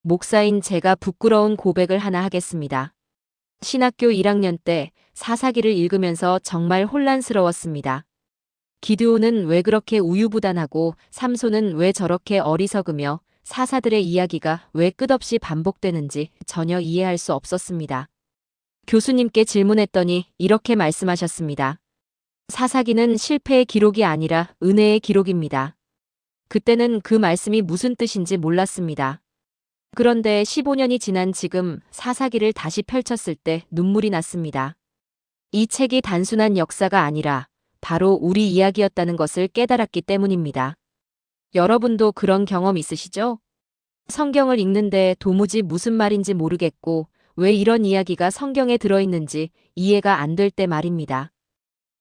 목사인 제가 부끄러운 고백을 하나 하겠습니다. 신학교 1학년 때 사사기를 읽으면서 정말 혼란스러웠습니다. 기드온은 왜 그렇게 우유부단하고 삼손은 왜 저렇게 어리석으며 사사들의 이야기가 왜 끝없이 반복되는지 전혀 이해할 수 없었습니다. 교수님께 질문했더니 이렇게 말씀하셨습니다. 사사기는 실패의 기록이 아니라 은혜의 기록입니다. 그때는 그 말씀이 무슨 뜻인지 몰랐습니다. 그런데 15년이 지난 지금 사사기를 다시 펼쳤을 때 눈물이 났습니다. 이 책이 단순한 역사가 아니라 바로 우리 이야기였다는 것을 깨달았기 때문입니다. 여러분도 그런 경험 있으시죠? 성경을 읽는데 도무지 무슨 말인지 모르겠고 왜 이런 이야기가 성경에 들어있는지 이해가 안 될 때 말입니다.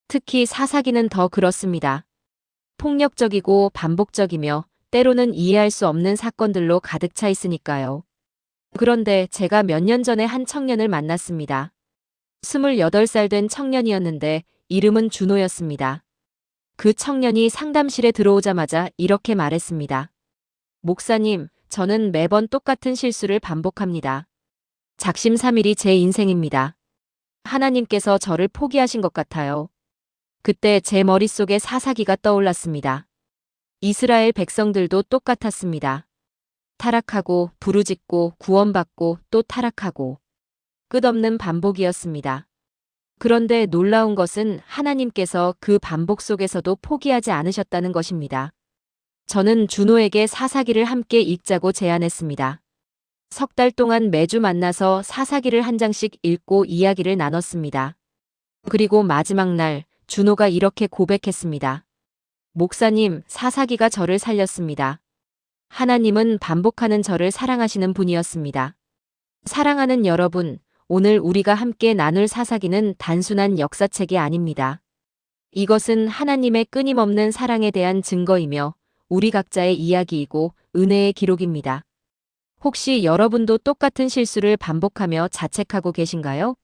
특히 사사기는 더 그렇습니다. 폭력적이고 반복적이며 때로는 이해할 수 없는 사건들로 가득 차 있으니까요. 그런데 제가 몇 년 전에 한 청년을 만났습니다. 28살 된 청년이었는데 이름은 준호였습니다. 그 청년이 상담실에 들어오자마자 이렇게 말했습니다. 목사님, 저는 매번 똑같은 실수를 반복합니다. 작심삼일이 제 인생입니다. 하나님께서 저를 포기하신 것 같아요. 그때 제 머릿속에 사사기가 떠올랐습니다. 이스라엘 백성들도 똑같았습니다. 타락하고 부르짖고 구원받고 또 타락하고 끝없는 반복이었습니다. 그런데 놀라운 것은 하나님께서 그 반복 속에서도 포기하지 않으셨다는 것입니다. 저는 준호에게 사사기를 함께 읽자고 제안했습니다. 석 달 동안 매주 만나서 사사기를 한 장씩 읽고 이야기를 나눴습니다. 그리고 마지막 날 준호가 이렇게 고백했습니다. 목사님, 사사기가 저를 살렸습니다. 하나님은 반복하는 저를 사랑하시는 분이었습니다. 사랑하는 여러분, 오늘 우리가 함께 나눌 사사기는 단순한 역사책이 아닙니다. 이것은 하나님의 끊임없는 사랑에 대한 증거이며 우리 각자의 이야기이고 은혜의 기록입니다. 혹시 여러분도 똑같은 실수를 반복하며 자책하고 계신가요?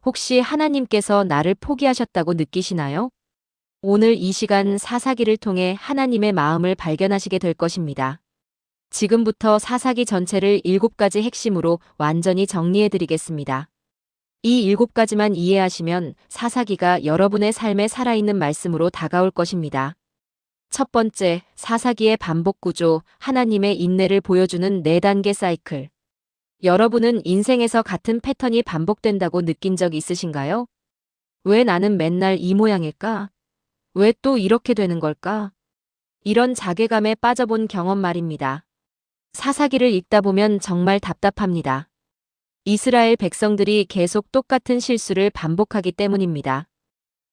혹시 하나님께서 나를 포기하셨다고 느끼시나요? 오늘 이 시간 사사기를 통해 하나님의 마음을 발견하시게 될 것입니다. 지금부터 사사기 전체를 7가지 핵심으로 완전히 정리해드리겠습니다. 이 7가지만 이해하시면 사사기가 여러분의 삶에 살아있는 말씀으로 다가올 것입니다. 첫 번째, 사사기의 반복 구조, 하나님의 인내를 보여주는 4단계 사이클. 여러분은 인생에서 같은 패턴이 반복된다고 느낀 적 있으신가요? 왜 나는 맨날 이 모양일까? 왜 또 이렇게 되는 걸까? 이런 자괴감에 빠져본 경험 말입니다. 사사기를 읽다 보면 정말 답답합니다. 이스라엘 백성들이 계속 똑같은 실수를 반복하기 때문입니다.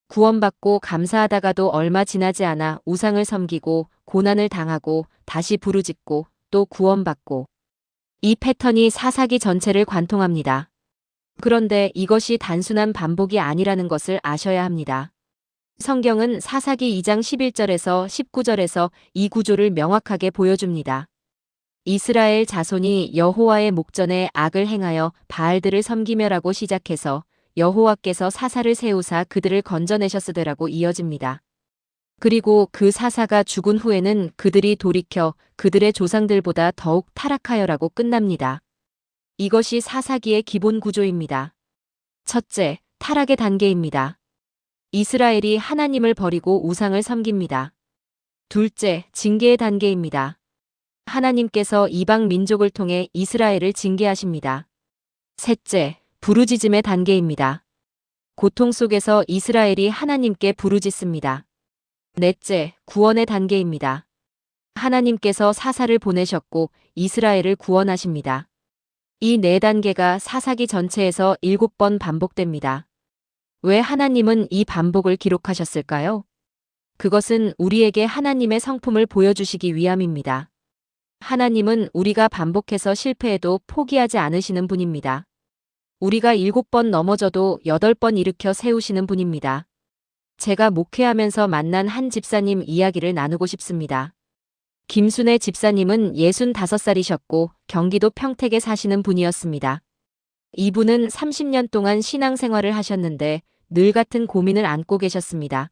구원받고 감사하다가도 얼마 지나지 않아 우상을 섬기고 고난을 당하고 다시 부르짖고 또 구원받고 이 패턴이 사사기 전체를 관통합니다. 그런데 이것이 단순한 반복이 아니라는 것을 아셔야 합니다. 성경은 사사기 2장 11절에서 19절에서 이 구조를 명확하게 보여줍니다. 이스라엘 자손이 여호와의 목전에 악을 행하여 바알들을 섬기며라고 시작해서 여호와께서 사사를 세우사 그들을 건져내셨으되라고 이어집니다. 그리고 그 사사가 죽은 후에는 그들이 돌이켜 그들의 조상들보다 더욱 타락하여라고 끝납니다. 이것이 사사기의 기본 구조입니다. 첫째, 타락의 단계입니다. 이스라엘이 하나님을 버리고 우상을 섬깁니다. 둘째, 징계의 단계입니다. 하나님께서 이방 민족을 통해 이스라엘을 징계하십니다. 셋째, 부르짖음의 단계입니다. 고통 속에서 이스라엘이 하나님께 부르짖습니다. 넷째, 구원의 단계입니다. 하나님께서 사사를 보내셨고 이스라엘을 구원하십니다. 이 4단계가 사사기 전체에서 7번 반복됩니다. 왜 하나님은 이 반복을 기록하셨을까요? 그것은 우리에게 하나님의 성품을 보여주시기 위함입니다. 하나님은 우리가 반복해서 실패해도 포기하지 않으시는 분입니다. 우리가 7번 넘어져도 8번 일으켜 세우시는 분입니다. 제가 목회하면서 만난 한 집사님 이야기를 나누고 싶습니다. 김순애 집사님은 65살이셨고 경기도 평택에 사시는 분이었습니다. 이분은 30년 동안 신앙생활을 하셨는데 늘 같은 고민을 안고 계셨습니다.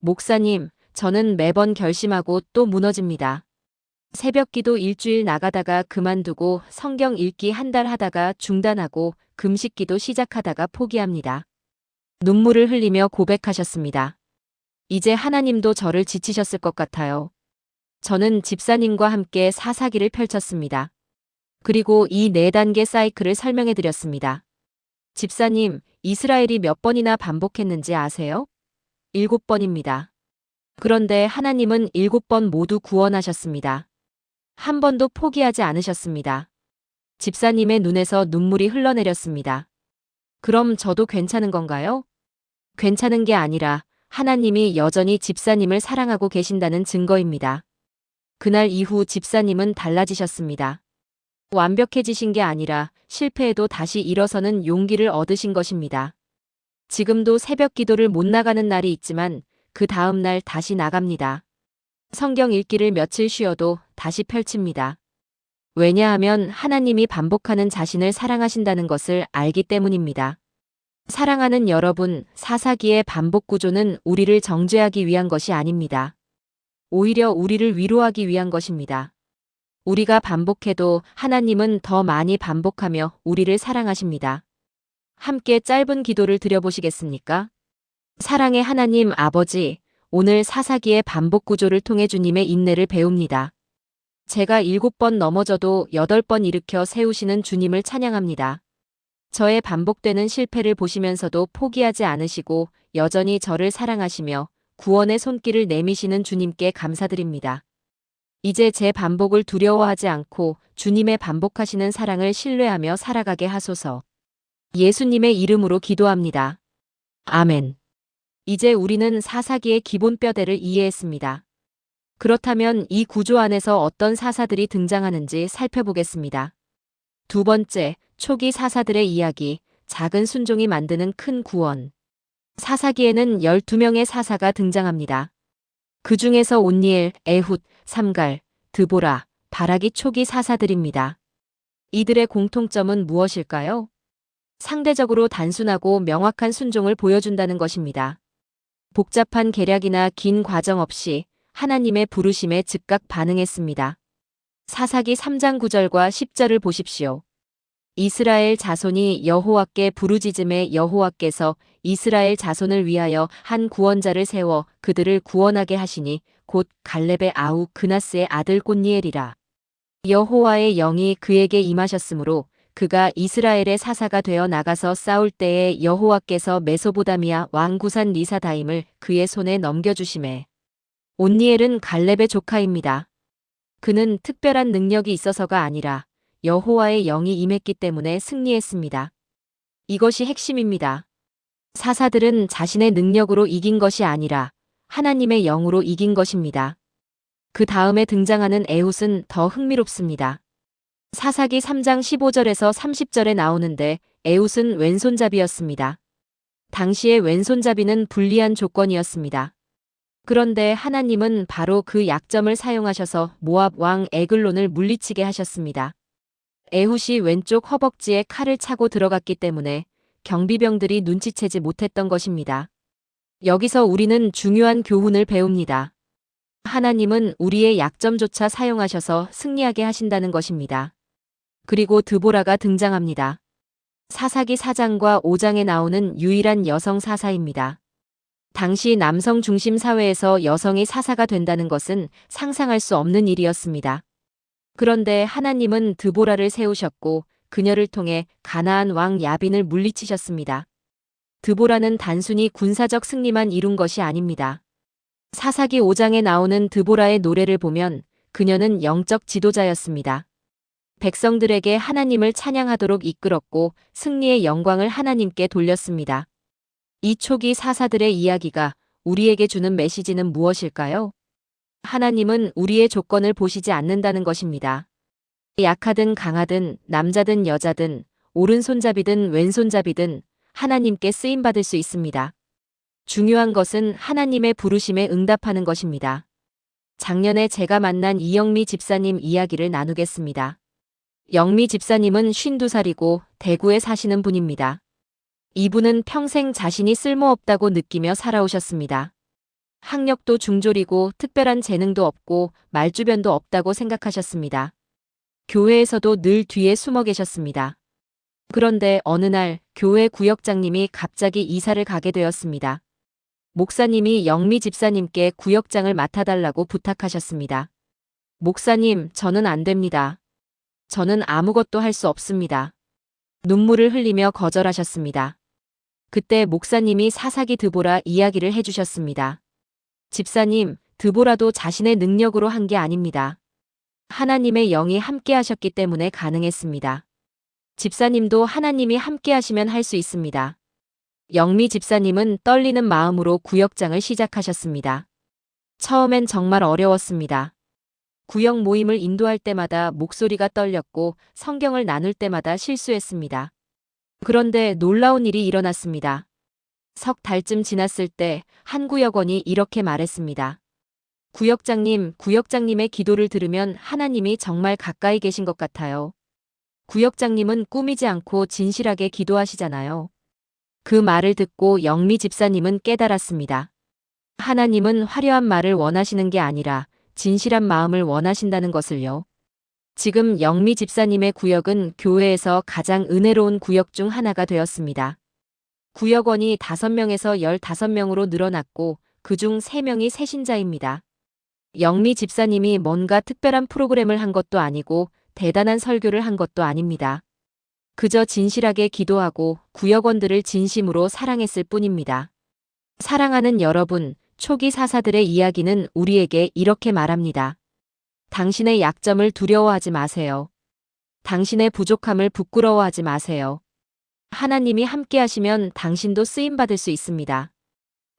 목사님, 저는 매번 결심하고 또 무너집니다. 새벽 기도 일주일 나가다가 그만두고 성경 읽기 한 달 하다가 중단하고 금식 기도 시작하다가 포기합니다. 눈물을 흘리며 고백하셨습니다. 이제 하나님도 저를 지치셨을 것 같아요. 저는 집사님과 함께 사사기를 펼쳤습니다. 그리고 이 4단계 사이클을 설명해 드렸습니다. 집사님, 이스라엘이 몇 번이나 반복했는지 아세요? 7번입니다. 그런데 하나님은 7번 모두 구원하셨습니다. 한 번도 포기하지 않으셨습니다. 집사님의 눈에서 눈물이 흘러내렸습니다. 그럼 저도 괜찮은 건가요? 괜찮은 게 아니라 하나님이 여전히 집사님을 사랑하고 계신다는 증거입니다. 그날 이후 집사님은 달라지셨습니다. 완벽해지신 게 아니라 실패해도 다시 일어서는 용기를 얻으신 것입니다. 지금도 새벽 기도를 못 나가는 날이 있지만 그 다음 날 다시 나갑니다. 성경 읽기를 며칠 쉬어도 다시 펼칩니다. 왜냐하면 하나님이 반복하는 자신을 사랑하신다는 것을 알기 때문입니다. 사랑하는 여러분, 사사기의 반복 구조는 우리를 정죄하기 위한 것이 아닙니다. 오히려 우리를 위로하기 위한 것입니다. 우리가 반복해도 하나님은 더 많이 반복하며 우리를 사랑하십니다. 함께 짧은 기도를 드려보시겠습니까? 사랑의 하나님 아버지, 오늘 사사기의 반복 구조를 통해 주님의 인내를 배웁니다. 제가 7번 넘어져도 8번 일으켜 세우시는 주님을 찬양합니다. 저의 반복되는 실패를 보시면서도 포기하지 않으시고 여전히 저를 사랑하시며 구원의 손길을 내미시는 주님께 감사드립니다. 이제 제 반복을 두려워하지 않고 주님의 반복하시는 사랑을 신뢰하며 살아가게 하소서. 예수님의 이름으로 기도합니다. 아멘. 이제 우리는 사사기의 기본 뼈대를 이해했습니다. 그렇다면 이 구조 안에서 어떤 사사들이 등장하는지 살펴보겠습니다. 두 번째, 초기 사사들의 이야기, 작은 순종이 만드는 큰 구원. 사사기에는 12명의 사사가 등장합니다. 그 중에서 온니엘, 에훗, 삼갈, 드보라, 바락이 초기 사사들입니다. 이들의 공통점은 무엇일까요? 상대적으로 단순하고 명확한 순종을 보여준다는 것입니다. 복잡한 계략이나 긴 과정 없이 하나님의 부르심에 즉각 반응했습니다. 사사기 3장 9절과 10절을 보십시오. 이스라엘 자손이 여호와께 부르짖음에 여호와께서 이스라엘 자손을 위하여 한 구원자를 세워 그들을 구원하게 하시니 곧 갈렙의 아우 그나스의 아들 곤니엘이라. 여호와의 영이 그에게 임하셨으므로 그가 이스라엘의 사사가 되어 나가서 싸울 때에 여호와께서 메소보다미아 왕 구산 리사다임을 그의 손에 넘겨주시매. 온니엘은 갈렙의 조카입니다. 그는 특별한 능력이 있어서가 아니라 여호와의 영이 임했기 때문에 승리했습니다. 이것이 핵심입니다. 사사들은 자신의 능력으로 이긴 것이 아니라 하나님의 영으로 이긴 것입니다. 그 다음에 등장하는 에훗은 더 흥미롭습니다. 사사기 3장 15절에서 30절에 나오는데 에훗은 왼손잡이였습니다. 당시의 왼손잡이는 불리한 조건이었습니다. 그런데 하나님은 바로 그 약점을 사용하셔서 모압 왕 에글론을 물리치게 하셨습니다. 에훗이 왼쪽 허벅지에 칼을 차고 들어갔기 때문에 경비병들이 눈치채지 못했던 것입니다. 여기서 우리는 중요한 교훈을 배웁니다. 하나님은 우리의 약점조차 사용하셔서 승리하게 하신다는 것입니다. 그리고 드보라가 등장합니다. 사사기 4장과 5장에 나오는 유일한 여성 사사입니다. 당시 남성 중심 사회에서 여성이 사사가 된다는 것은 상상할 수 없는 일이었습니다. 그런데 하나님은 드보라를 세우셨고 그녀를 통해 가나안 왕 야빈을 물리치셨습니다. 드보라는 단순히 군사적 승리만 이룬 것이 아닙니다. 사사기 5장에 나오는 드보라의 노래를 보면 그녀는 영적 지도자였습니다. 백성들에게 하나님을 찬양하도록 이끌었고 승리의 영광을 하나님께 돌렸습니다. 이 초기 사사들의 이야기가 우리에게 주는 메시지는 무엇일까요? 하나님은 우리의 조건을 보시지 않는다는 것입니다. 약하든 강하든 남자든 여자든 오른손잡이든 왼손잡이든 하나님께 쓰임받을 수 있습니다. 중요한 것은 하나님의 부르심에 응답하는 것입니다. 작년에 제가 만난 이영미 집사님 이야기를 나누겠습니다. 영미 집사님은 52살이고 대구에 사시는 분입니다. 이분은 평생 자신이 쓸모없다고 느끼며 살아오셨습니다. 학력도 중졸이고 특별한 재능도 없고 말주변도 없다고 생각하셨습니다. 교회에서도 늘 뒤에 숨어 계셨습니다. 그런데 어느 날 교회 구역장님이 갑자기 이사를 가게 되었습니다. 목사님이 영미 집사님께 구역장을 맡아달라고 부탁하셨습니다. 목사님, 저는 안 됩니다. 저는 아무것도 할 수 없습니다. 눈물을 흘리며 거절하셨습니다. 그때 목사님이 사사기 드보라 이야기를 해주셨습니다. 집사님, 드보라도 자신의 능력으로 한 게 아닙니다. 하나님의 영이 함께 하셨기 때문에 가능했습니다. 집사님도 하나님이 함께 하시면 할 수 있습니다. 영미 집사님은 떨리는 마음으로 구역장을 시작하셨습니다. 처음엔 정말 어려웠습니다. 구역 모임을 인도할 때마다 목소리가 떨렸고 성경을 나눌 때마다 실수했습니다. 그런데 놀라운 일이 일어났습니다. 석 달쯤 지났을 때 한 구역원이 이렇게 말했습니다. 구역장님의 기도를 들으면 하나님이 정말 가까이 계신 것 같아요. 구역장님은 꾸미지 않고 진실하게 기도하시잖아요. 그 말을 듣고 영미 집사님은 깨달았습니다. 하나님은 화려한 말을 원하시는 게 아니라 진실한 마음을 원하신다는 것을요. 지금 영미 집사님의 구역은 교회에서 가장 은혜로운 구역 중 하나가 되었습니다. 구역원이 5명에서 15명으로 늘어났고 그중 3명이 새신자입니다. 영미 집사님이 뭔가 특별한 프로그램을 한 것도 아니고 대단한 설교를 한 것도 아닙니다. 그저 진실하게 기도하고 구역원들을 진심으로 사랑했을 뿐입니다. 사랑하는 여러분, 초기 사사들의 이야기는 우리에게 이렇게 말합니다. 당신의 약점을 두려워하지 마세요. 당신의 부족함을 부끄러워하지 마세요. 하나님이 함께 하시면 당신도 쓰임받을 수 있습니다.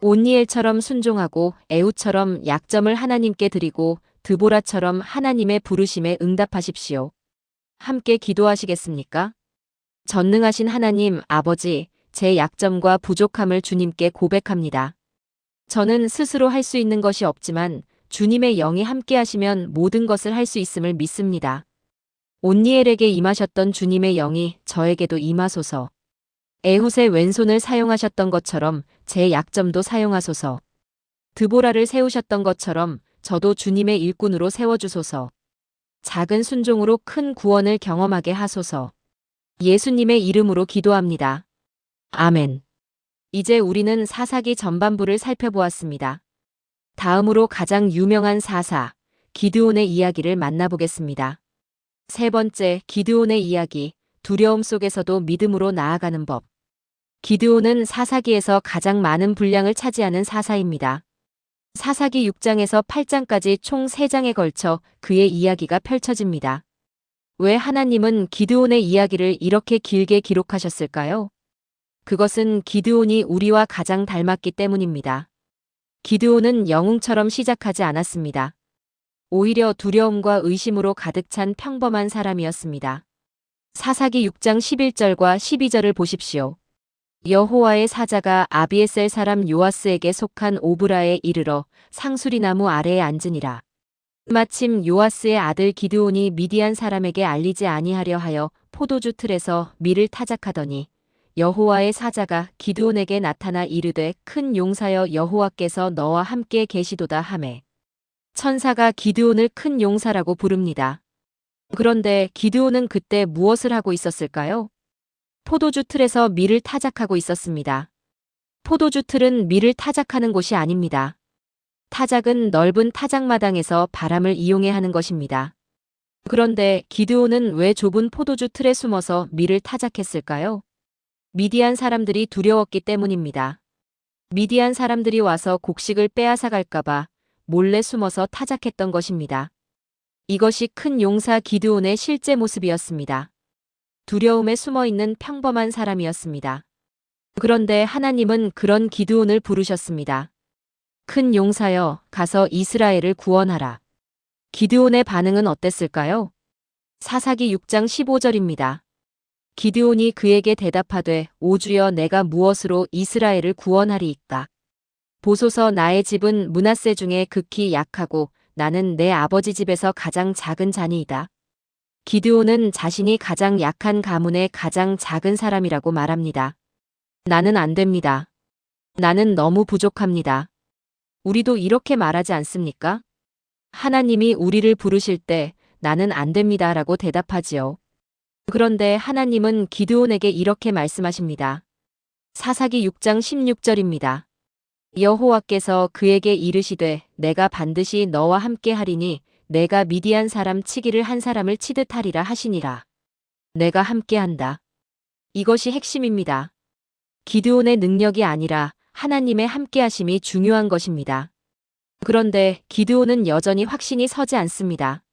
온니엘처럼 순종하고 에훗처럼 약점을 하나님께 드리고 드보라처럼 하나님의 부르심에 응답하십시오. 함께 기도하시겠습니까? 전능하신 하나님 아버지, 제 약점과 부족함을 주님께 고백합니다. 저는 스스로 할 수 있는 것이 없지만 주님의 영이 함께 하시면 모든 것을 할 수 있음을 믿습니다. 온니엘에게 임하셨던 주님의 영이 저에게도 임하소서. 에훗의 왼손을 사용하셨던 것처럼 제 약점도 사용하소서. 드보라를 세우셨던 것처럼 저도 주님의 일꾼으로 세워주소서. 작은 순종으로 큰 구원을 경험하게 하소서. 예수님의 이름으로 기도합니다. 아멘. 이제 우리는 사사기 전반부를 살펴보았습니다. 다음으로 가장 유명한 사사, 기드온의 이야기를 만나보겠습니다. 세 번째, 기드온의 이야기, 두려움 속에서도 믿음으로 나아가는 법. 기드온은 사사기에서 가장 많은 분량을 차지하는 사사입니다. 사사기 6장에서 8장까지 총 3장에 걸쳐 그의 이야기가 펼쳐집니다. 왜 하나님은 기드온의 이야기를 이렇게 길게 기록하셨을까요? 그것은 기드온이 우리와 가장 닮았기 때문입니다. 기드온은 영웅처럼 시작하지 않았습니다. 오히려 두려움과 의심으로 가득 찬 평범한 사람이었습니다. 사사기 6장 11절과 12절을 보십시오. 여호와의 사자가 아비에셀 사람 요아스에게 속한 오브라에 이르러 상수리나무 아래에 앉으니라. 마침 요아스의 아들 기드온이 미디안 사람에게 알리지 아니하려 하여 포도주 틀에서 밀을 타작하더니 여호와의 사자가 기드온에게 나타나 이르되 큰 용사여 여호와께서 너와 함께 계시도다 하매 천사가 기드온을 큰 용사라고 부릅니다. 그런데 기드온은 그때 무엇을 하고 있었을까요? 포도주 틀에서 밀을 타작하고 있었습니다. 포도주 틀은 밀을 타작하는 곳이 아닙니다. 타작은 넓은 타작마당에서 바람을 이용해 하는 것입니다. 그런데 기드온은 왜 좁은 포도주 틀에 숨어서 밀을 타작했을까요? 미디안 사람들이 두려웠기 때문입니다. 미디안 사람들이 와서 곡식을 빼앗아 갈까봐 몰래 숨어서 타작했던 것입니다. 이것이 큰 용사 기드온의 실제 모습이었습니다. 두려움에 숨어있는 평범한 사람이었습니다. 그런데 하나님은 그런 기드온을 부르셨습니다. 큰 용사여, 가서 이스라엘을 구원하라. 기드온의 반응은 어땠을까요? 사사기 6장 15절입니다. 기드온이 그에게 대답하되 오 주여 내가 무엇으로 이스라엘을 구원하리이까? 보소서 나의 집은 므낫세 중에 극히 약하고 나는 내 아버지 집에서 가장 작은 자니이다. 기드온은 자신이 가장 약한 가문의 가장 작은 사람이라고 말합니다. 나는 안 됩니다. 나는 너무 부족합니다. 우리도 이렇게 말하지 않습니까? 하나님이 우리를 부르실 때 나는 안 됩니다라고 대답하지요. 그런데 하나님은 기드온에게 이렇게 말씀하십니다. 사사기 6장 16절입니다. 여호와께서 그에게 이르시되 내가 반드시 너와 함께 하리니 내가 미디안 사람 치기를 한 사람을 치듯 하리라 하시니라. 내가 함께한다. 이것이 핵심입니다. 기드온의 능력이 아니라 하나님의 함께하심이 중요한 것입니다. 그런데 기드온은 여전히 확신이 서지 않습니다.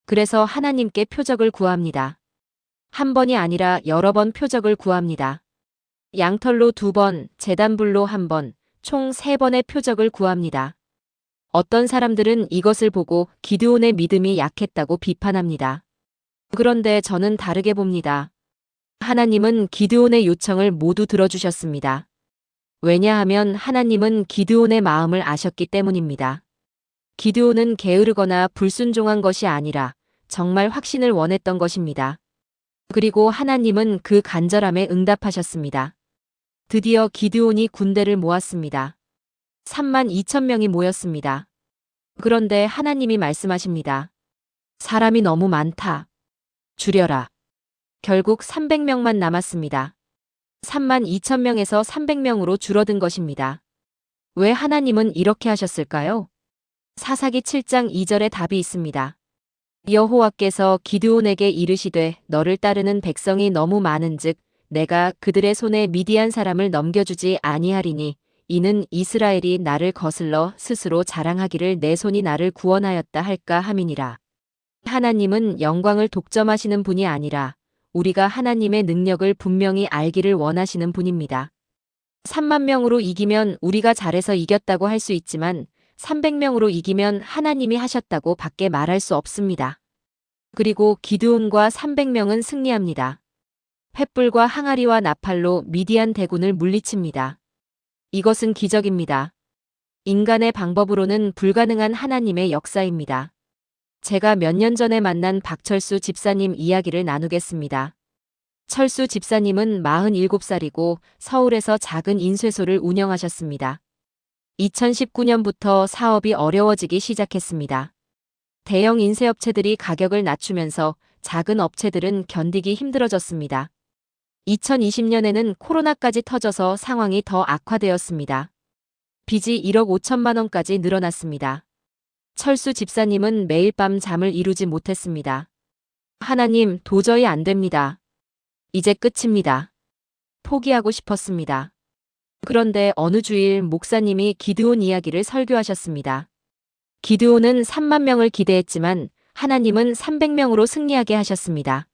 그래서 하나님께 표적을 구합니다. 한 번이 아니라 여러 번 표적을 구합니다. 양털로 2번, 제단불로 1번, 총 3번의 표적을 구합니다. 어떤 사람들은 이것을 보고 기드온의 믿음이 약했다고 비판합니다. 그런데 저는 다르게 봅니다. 하나님은 기드온의 요청을 모두 들어주셨습니다. 왜냐하면 하나님은 기드온의 마음을 아셨기 때문입니다. 기드온은 게으르거나 불순종한 것이 아니라 정말 확신을 원했던 것입니다. 그리고 하나님은 그 간절함에 응답하셨습니다. 드디어 기드온이 군대를 모았습니다. 32,000명이 모였습니다. 그런데 하나님이 말씀하십니다. 사람이 너무 많다. 줄여라. 결국 300명만 남았습니다. 32,000명에서 300명으로 줄어든 것입니다. 왜 하나님은 이렇게 하셨을까요? 사사기 7장 2절에 답이 있습니다. 여호와께서 기드온에게 이르시되 너를 따르는 백성이 너무 많은즉 내가 그들의 손에 미디안 사람을 넘겨주지 아니하리니 이는 이스라엘이 나를 거슬러 스스로 자랑하기를 내 손이 나를 구원하였다 할까 함이니라. 하나님은 영광을 독점하시는 분이 아니라 우리가 하나님의 능력을 분명히 알기를 원하시는 분입니다. 3만 명으로 이기면 우리가 잘해서 이겼다고 할 수 있지만 300명으로 이기면 하나님이 하셨다고 밖에 말할 수 없습니다. 그리고 기드온과 300명은 승리합니다. 횃불과 항아리와 나팔로 미디안 대군을 물리칩니다. 이것은 기적입니다. 인간의 방법으로는 불가능한 하나님의 역사입니다. 제가 몇 년 전에 만난 박철수 집사님 이야기를 나누겠습니다. 철수 집사님은 47살이고 서울에서 작은 인쇄소를 운영하셨습니다. 2019년부터 사업이 어려워지기 시작했습니다. 대형 인쇄업체들이 가격을 낮추면서 작은 업체들은 견디기 힘들어졌습니다. 2020년에는 코로나까지 터져서 상황이 더 악화되었습니다. 빚이 1억 5천만 원까지 늘어났습니다. 철수 집사님은 매일 밤 잠을 이루지 못했습니다. 하나님, 도저히 안 됩니다. 이제 끝입니다. 포기하고 싶었습니다. 그런데 어느 주일 목사님이 기드온 이야기를 설교하셨습니다. 기드온은 3만 명을 기대했지만 하나님은 300명으로 승리하게 하셨습니다.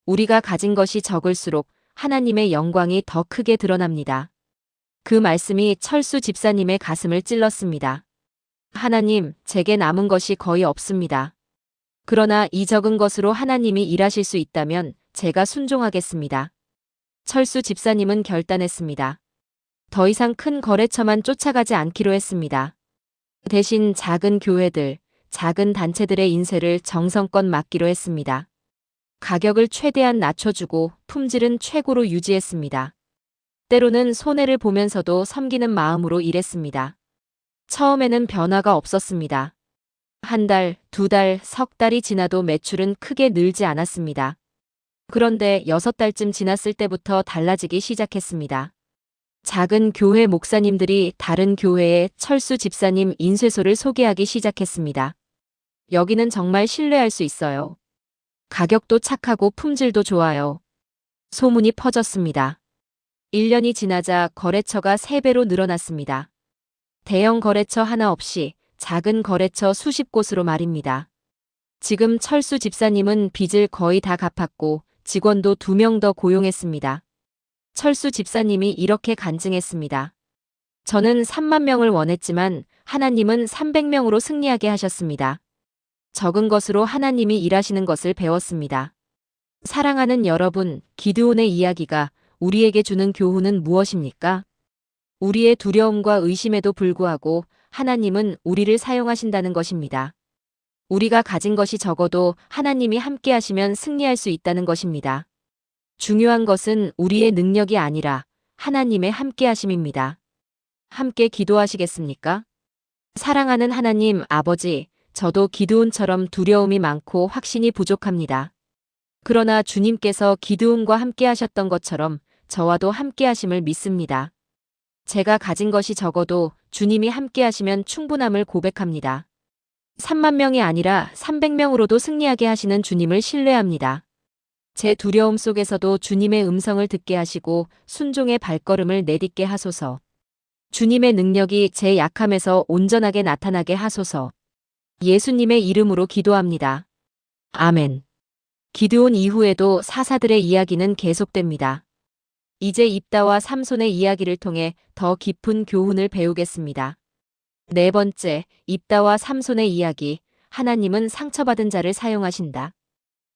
우리가 가진 것이 적을수록 하나님의 영광이 더 크게 드러납니다. 그 말씀이 철수 집사님의 가슴을 찔렀습니다. 하나님, 제게 남은 것이 거의 없습니다. 그러나 이 적은 것으로 하나님이 일하실 수 있다면 제가 순종하겠습니다. 철수 집사님은 결단했습니다. 더 이상 큰 거래처만 쫓아가지 않기로 했습니다. 대신 작은 교회들, 작은 단체들의 인쇄를 정성껏 맡기로 했습니다. 가격을 최대한 낮춰주고 품질은 최고로 유지했습니다. 때로는 손해를 보면서도 섬기는 마음으로 일했습니다. 처음에는 변화가 없었습니다. 1달, 2달, 석 달이 지나도 매출은 크게 늘지 않았습니다. 그런데 6달쯤 지났을 때부터 달라지기 시작했습니다. 작은 교회 목사님들이 다른 교회에 철수 집사님 인쇄소를 소개하기 시작했습니다. 여기는 정말 신뢰할 수 있어요. 가격도 착하고 품질도 좋아요. 소문이 퍼졌습니다. 1년이 지나자 거래처가 3배로 늘어났습니다. 대형 거래처 하나 없이 작은 거래처 수십 곳으로 말입니다. 지금 철수 집사님은 빚을 거의 다 갚았고 직원도 2명 더 고용했습니다. 철수 집사님이 이렇게 간증했습니다. 저는 3만 명을 원했지만 하나님은 300명으로 승리하게 하셨습니다. 적은 것으로 하나님이 일하시는 것을 배웠습니다. 사랑하는 여러분, 기드온의 이야기가 우리에게 주는 교훈은 무엇입니까? 우리의 두려움과 의심에도 불구하고 하나님은 우리를 사용하신다는 것입니다. 우리가 가진 것이 적어도 하나님이 함께 하시면 승리할 수 있다는 것입니다. 중요한 것은 우리의 능력이 아니라 하나님의 함께 하심입니다. 함께 기도하시겠습니까? 사랑하는 하나님 아버지, 저도 기드온처럼 두려움이 많고 확신이 부족합니다. 그러나 주님께서 기드온과 함께 하셨던 것처럼 저와도 함께 하심을 믿습니다. 제가 가진 것이 적어도 주님이 함께 하시면 충분함을 고백합니다. 3만 명이 아니라 300명으로도 승리하게 하시는 주님을 신뢰합니다. 제 두려움 속에서도 주님의 음성을 듣게 하시고 순종의 발걸음을 내딛게 하소서. 주님의 능력이 제 약함에서 온전하게 나타나게 하소서. 예수님의 이름으로 기도합니다. 아멘. 기드온 이후에도 사사들의 이야기는 계속됩니다. 이제 입다와 삼손의 이야기를 통해 더 깊은 교훈을 배우겠습니다. 네 번째, 입다와 삼손의 이야기. 하나님은 상처받은 자를 사용하신다.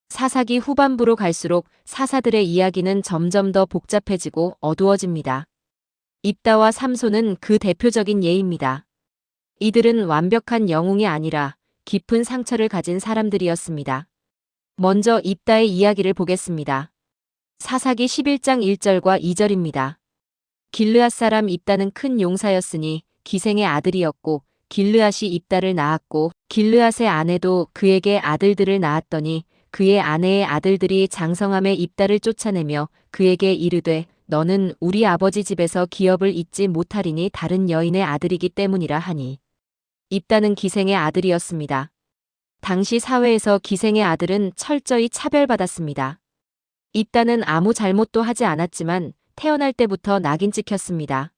사사기 후반부로 갈수록 사사들의 이야기는 점점 더 복잡해지고 어두워집니다. 입다와 삼손은 그 대표적인 예입니다. 이들은 완벽한 영웅이 아니라 깊은 상처를 가진 사람들이었습니다. 먼저 입다의 이야기를 보겠습니다. 사사기 11장 1절과 2절입니다. 길르앗 사람 입다는 큰 용사였으니 기생의 아들이었고 길르앗이 입다를 낳았고 길르앗의 아내도 그에게 아들들을 낳았더니 그의 아내의 아들들이 장성함에 입다를 쫓아내며 그에게 이르되 너는 우리 아버지 집에서 기업을 잇지 못하리니 다른 여인의 아들이기 때문이라 하니. 입다는 기생의 아들이었습니다. 당시 사회에서 기생의 아들은 철저히 차별받았습니다. 입다는 아무 잘못도 하지 않았지만 태어날 때부터 낙인 찍혔습니다.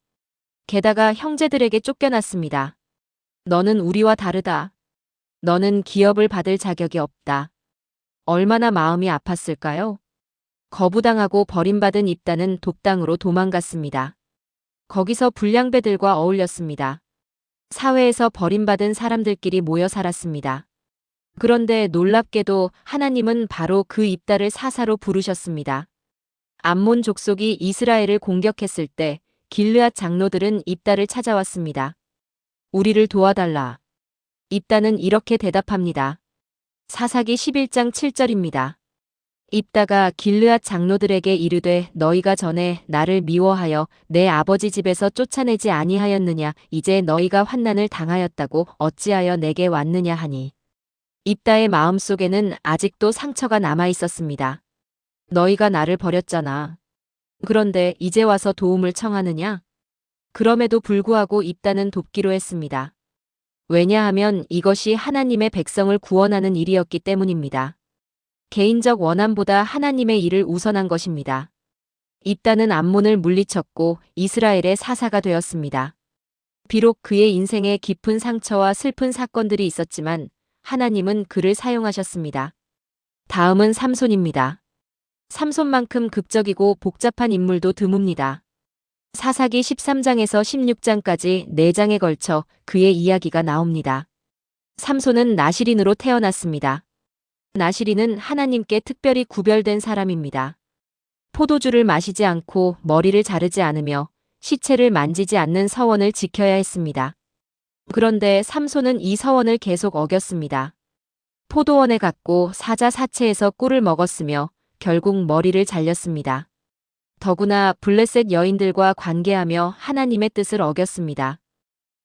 게다가 형제들에게 쫓겨났습니다. 너는 우리와 다르다. 너는 기업을 받을 자격이 없다. 얼마나 마음이 아팠을까요? 거부당하고 버림받은 입다는 돕당으로 도망갔습니다. 거기서 불량배들과 어울렸습니다. 사회에서 버림받은 사람들끼리 모여 살았습니다. 그런데 놀랍게도 하나님은 바로 그 입다를 사사로 부르셨습니다. 암몬 족속이 이스라엘을 공격했을 때 길르앗 장로들은 입다를 찾아왔습니다. 우리를 도와달라. 입다는 이렇게 대답합니다. 사사기 11장 7절입니다. 입다가 길르앗 장로들에게 이르되 너희가 전에 나를 미워하여 내 아버지 집에서 쫓아내지 아니하였느냐 이제 너희가 환난을 당하였다고 어찌하여 내게 왔느냐 하니. 입다의 마음속에는 아직도 상처가 남아 있었습니다. 너희가 나를 버렸잖아. 그런데 이제 와서 도움을 청하느냐? 그럼에도 불구하고 입다는 돕기로 했습니다. 왜냐하면 이것이 하나님의 백성을 구원하는 일이었기 때문입니다. 개인적 원함보다 하나님의 일을 우선한 것입니다. 입다는 암몬을 물리쳤고 이스라엘의 사사가 되었습니다. 비록 그의 인생에 깊은 상처와 슬픈 사건들이 있었지만 하나님은 그를 사용하셨습니다. 다음은 삼손입니다. 삼손만큼 극적이고 복잡한 인물도 드뭅니다. 사사기 13장에서 16장까지 4장에 걸쳐 그의 이야기가 나옵니다. 삼손은 나시린으로 태어났습니다. 나시린은 하나님께 특별히 구별된 사람입니다. 포도주를 마시지 않고 머리를 자르지 않으며 시체를 만지지 않는 서원을 지켜야 했습니다. 그런데 삼손은 이 서원을 계속 어겼습니다. 포도원에 갔고 사자 사체에서 꿀을 먹었으며 결국 머리를 잘렸습니다. 더구나 블레셋 여인들과 관계하며 하나님의 뜻을 어겼습니다.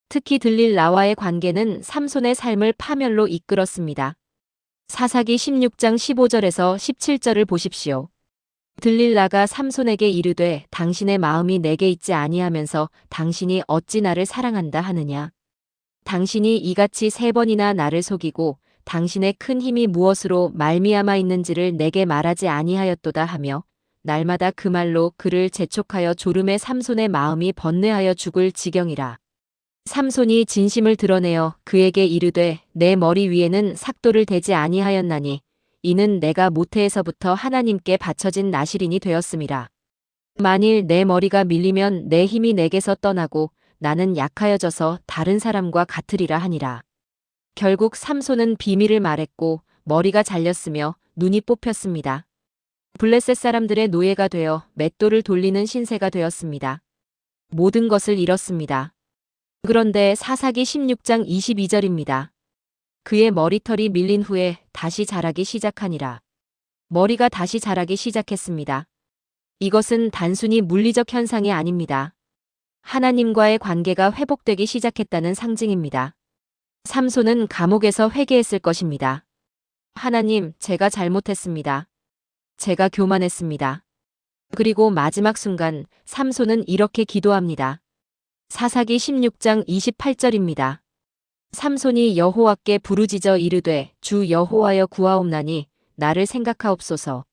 특히 들릴라와의 관계는 삼손의 삶을 파멸로 이끌었습니다. 사사기 16장 15절에서 17절을 보십시오. 들릴라가 삼손에게 이르되 당신의 마음이 내게 있지 아니하면서 당신이 어찌 나를 사랑한다 하느냐. 당신이 이같이 3번이나 나를 속이고 당신의 큰 힘이 무엇으로 말미암아 있는지를 내게 말하지 아니하였도다 하며 날마다 그 말로 그를 재촉하여 졸음에 삼손의 마음이 번뇌하여 죽을 지경이라. 삼손이 진심을 드러내어 그에게 이르되 내 머리 위에는 삭도를 대지 아니하였나니 이는 내가 모태에서부터 하나님께 바쳐진 나시린이 되었음이라. 만일 내 머리가 밀리면 내 힘이 내게서 떠나고 나는 약하여져서 다른 사람과 같으리라 하니라. 결국 삼손은 비밀을 말했고 머리가 잘렸으며 눈이 뽑혔습니다. 블레셋 사람들의 노예가 되어 맷돌을 돌리는 신세가 되었습니다. 모든 것을 잃었습니다. 그런데 사사기 16장 22절입니다. 그의 머리털이 밀린 후에 다시 자라기 시작하니라. 머리가 다시 자라기 시작했습니다. 이것은 단순히 물리적 현상이 아닙니다. 하나님과의 관계가 회복되기 시작했다는 상징입니다. 삼손은 감옥에서 회개했을 것입니다. 하나님, 제가 잘못했습니다. 제가 교만했습니다. 그리고 마지막 순간 삼손은 이렇게 기도합니다. 사사기 16장 28절입니다. 삼손이 여호와께 부르짖어 이르되 주 여호와여 구하옵나니 나를 생각하옵소서.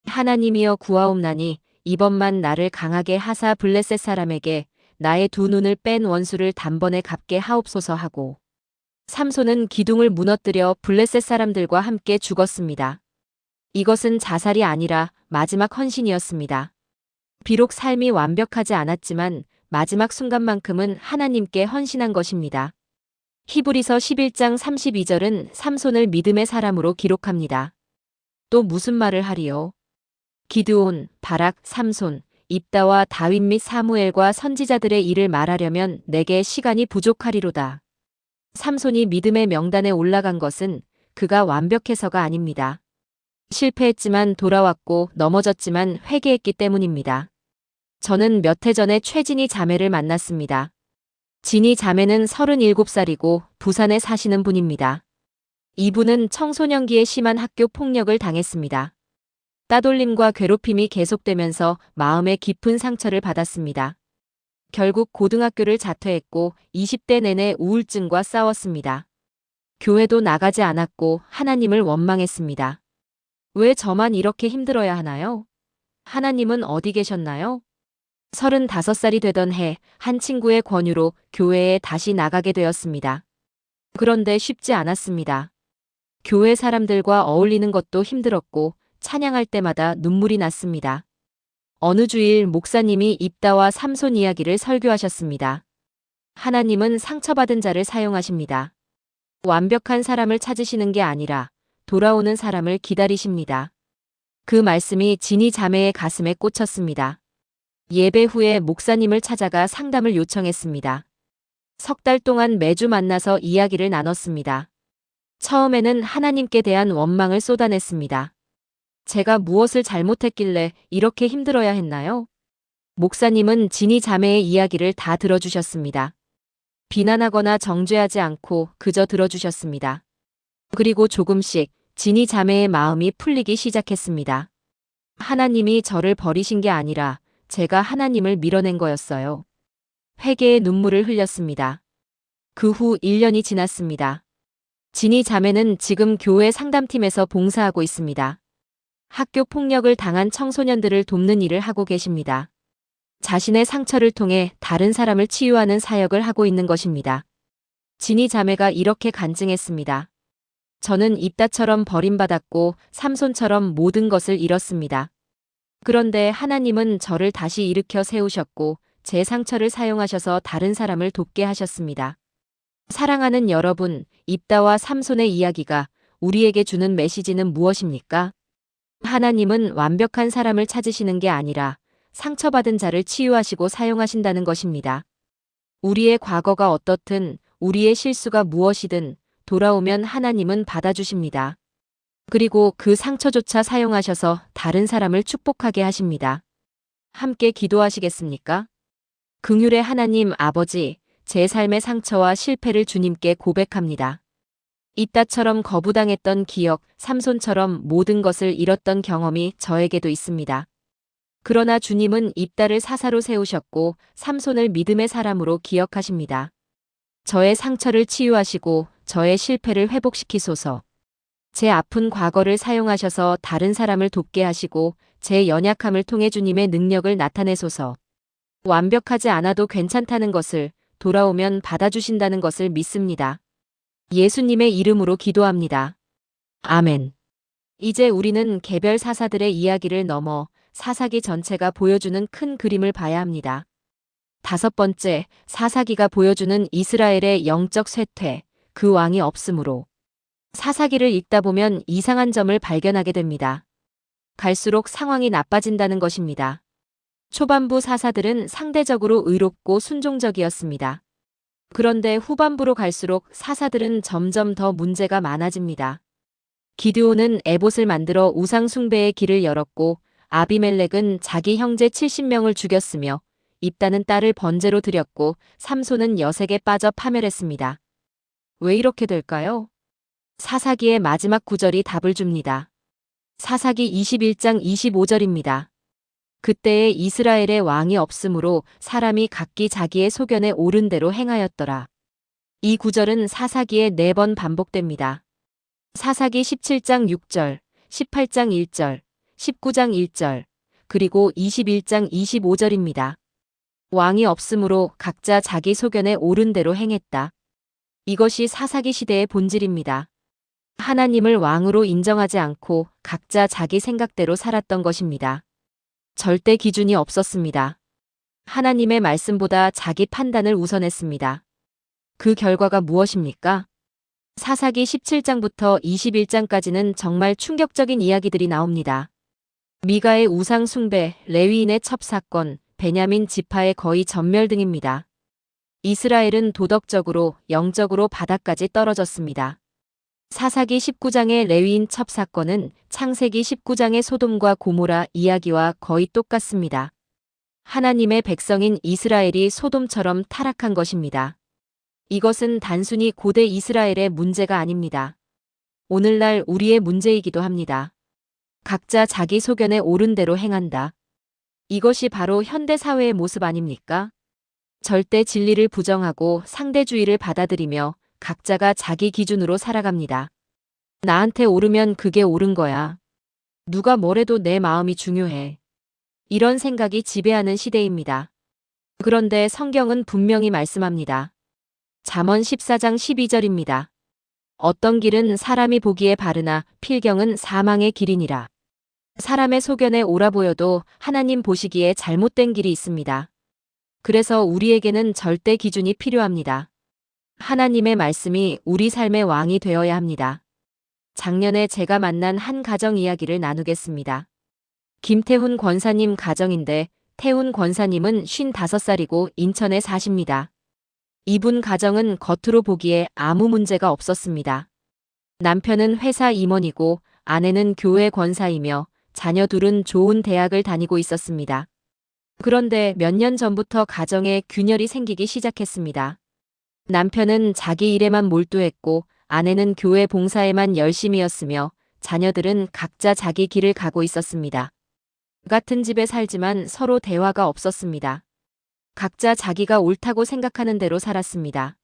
하나님이여 구하옵나니 이번만 나를 강하게 하사 블레셋 사람에게 나의 두 눈을 뺀 원수를 단번에 갚게 하옵소서 하고 삼손은 기둥을 무너뜨려 블레셋 사람들과 함께 죽었습니다. 이것은 자살이 아니라 마지막 헌신이었습니다. 비록 삶이 완벽하지 않았지만 마지막 순간만큼은 하나님께 헌신한 것입니다. 히브리서 11장 32절은 삼손을 믿음의 사람으로 기록합니다. 또 무슨 말을 하리요? 기드온, 바락, 삼손, 입다와 다윗 및 사무엘과 선지자들의 일을 말하려면 내게 시간이 부족하리로다. 삼손이 믿음의 명단에 올라간 것은 그가 완벽해서가 아닙니다. 실패했지만 돌아왔고 넘어졌지만 회개했기 때문입니다. 저는 몇 해 전에 최진희 자매를 만났습니다. 진희 자매는 37살이고 부산에 사시는 분입니다. 이분은 청소년기에 심한 학교 폭력을 당했습니다. 따돌림과 괴롭힘이 계속되면서 마음에 깊은 상처를 받았습니다. 결국 고등학교를 자퇴했고 20대 내내 우울증과 싸웠습니다. 교회도 나가지 않았고 하나님을 원망했습니다. 왜 저만 이렇게 힘들어야 하나요? 하나님은 어디 계셨나요? 35살이 되던 해 한 친구의 권유로 교회에 다시 나가게 되었습니다. 그런데 쉽지 않았습니다. 교회 사람들과 어울리는 것도 힘들었고 찬양할 때마다 눈물이 났습니다. 어느 주일 목사님이 입다와 삼손 이야기를 설교하셨습니다. 하나님은 상처받은 자를 사용하십니다. 완벽한 사람을 찾으시는 게 아니라 돌아오는 사람을 기다리십니다. 그 말씀이 진희 자매의 가슴에 꽂혔습니다. 예배 후에 목사님을 찾아가 상담을 요청했습니다. 석 달 동안 매주 만나서 이야기를 나눴습니다. 처음에는 하나님께 대한 원망을 쏟아냈습니다. 제가 무엇을 잘못했길래 이렇게 힘들어야 했나요? 목사님은 진희 자매의 이야기를 다 들어주셨습니다. 비난하거나 정죄하지 않고 그저 들어주셨습니다. 그리고 조금씩 진희 자매의 마음이 풀리기 시작했습니다. 하나님이 저를 버리신 게 아니라 제가 하나님을 밀어낸 거였어요. 회개의 눈물을 흘렸습니다. 그 후 1년이 지났습니다. 진희 자매는 지금 교회 상담팀에서 봉사하고 있습니다. 학교 폭력을 당한 청소년들을 돕는 일을 하고 계십니다. 자신의 상처를 통해 다른 사람을 치유하는 사역을 하고 있는 것입니다. 진희 자매가 이렇게 간증했습니다. 저는 입다처럼 버림받았고 삼손처럼 모든 것을 잃었습니다. 그런데 하나님은 저를 다시 일으켜 세우셨고 제 상처를 사용하셔서 다른 사람을 돕게 하셨습니다. 사랑하는 여러분, 입다와 삼손의 이야기가 우리에게 주는 메시지는 무엇입니까? 하나님은 완벽한 사람을 찾으시는 게 아니라 상처받은 자를 치유하시고 사용하신다는 것입니다. 우리의 과거가 어떻든 우리의 실수가 무엇이든 돌아오면 하나님은 받아주십니다. 그리고 그 상처조차 사용하셔서 다른 사람을 축복하게 하십니다. 함께 기도하시겠습니까? 긍휼의 하나님 아버지, 제 삶의 상처와 실패를 주님께 고백합니다. 입다처럼 거부당했던 기억, 삼손처럼 모든 것을 잃었던 경험이 저에게도 있습니다. 그러나 주님은 입다를 사사로 세우셨고 삼손을 믿음의 사람으로 기억하십니다. 저의 상처를 치유하시고 저의 실패를 회복시키소서. 제 아픈 과거를 사용하셔서 다른 사람을 돕게 하시고 제 연약함을 통해 주님의 능력을 나타내소서. 완벽하지 않아도 괜찮다는 것을 돌아오면 받아주신다는 것을 믿습니다. 예수님의 이름으로 기도합니다. 아멘. 이제 우리는 개별 사사들의 이야기를 넘어 사사기 전체가 보여주는 큰 그림을 봐야 합니다. 5번째, 사사기가 보여주는 이스라엘의 영적 쇠퇴, 그 왕이 없으므로. 사사기를 읽다 보면 이상한 점을 발견하게 됩니다. 갈수록 상황이 나빠진다는 것입니다. 초반부 사사들은 상대적으로 의롭고 순종적이었습니다. 그런데 후반부로 갈수록 사사들은 점점 더 문제가 많아집니다. 기드온은 에봇을 만들어 우상 숭배의 길을 열었고 아비멜렉은 자기 형제 70명을 죽였으며 입다는 딸을 번제로 드렸고 삼손은 여색에 빠져 파멸했습니다. 왜 이렇게 될까요? 사사기의 마지막 구절이 답을 줍니다. 사사기 21장 25절입니다. 그때에 이스라엘의 왕이 없으므로 사람이 각기 자기의 소견에 옳은 대로 행하였더라. 이 구절은 사사기에 4번 반복됩니다. 사사기 17장 6절, 18장 1절, 19장 1절, 그리고 21장 25절입니다. 왕이 없으므로 각자 자기 소견에 옳은 대로 행했다. 이것이 사사기 시대의 본질입니다. 하나님을 왕으로 인정하지 않고 각자 자기 생각대로 살았던 것입니다. 절대 기준이 없었습니다. 하나님의 말씀보다 자기 판단을 우선했습니다. 그 결과가 무엇입니까? 사사기 17장부터 21장까지는 정말 충격적인 이야기들이 나옵니다. 미가의 우상 숭배, 레위인의 첩사건, 베냐민 지파의 거의 전멸 등입니다. 이스라엘은 도덕적으로, 영적으로 바닥까지 떨어졌습니다. 사사기 19장의 레위인 첩사건은 창세기 19장의 소돔과 고모라 이야기와 거의 똑같습니다. 하나님의 백성인 이스라엘이 소돔처럼 타락한 것입니다. 이것은 단순히 고대 이스라엘의 문제가 아닙니다. 오늘날 우리의 문제이기도 합니다. 각자 자기 소견에 옳은 대로 행한다. 이것이 바로 현대 사회의 모습 아닙니까? 절대 진리를 부정하고 상대주의를 받아들이며 각자가 자기 기준으로 살아갑니다. 나한테 옳으면 그게 옳은 거야. 누가 뭐래도 내 마음이 중요해. 이런 생각이 지배하는 시대입니다. 그런데 성경은 분명히 말씀합니다. 잠언 14장 12절입니다. 어떤 길은 사람이 보기에 바르나 필경은 사망의 길이니라. 사람의 소견에 옳아 보여도 하나님 보시기에 잘못된 길이 있습니다. 그래서 우리에게는 절대 기준이 필요합니다. 하나님의 말씀이 우리 삶의 왕이 되어야 합니다. 작년에 제가 만난 한 가정 이야기를 나누겠습니다. 김태훈 권사님 가정인데 태훈 권사님은 55살이고 인천에 사십니다. 이분 가정은 겉으로 보기에 아무 문제가 없었습니다. 남편은 회사 임원이고 아내는 교회 권사이며 자녀 둘은 좋은 대학을 다니고 있었습니다. 그런데 몇 년 전부터 가정에 균열이 생기기 시작했습니다. 남편은 자기 일에만 몰두했고 아내는 교회 봉사에만 열심이었으며 자녀들은 각자 자기 길을 가고 있었습니다. 같은 집에 살지만 서로 대화가 없었습니다. 각자 자기가 옳다고 생각하는 대로 살았습니다.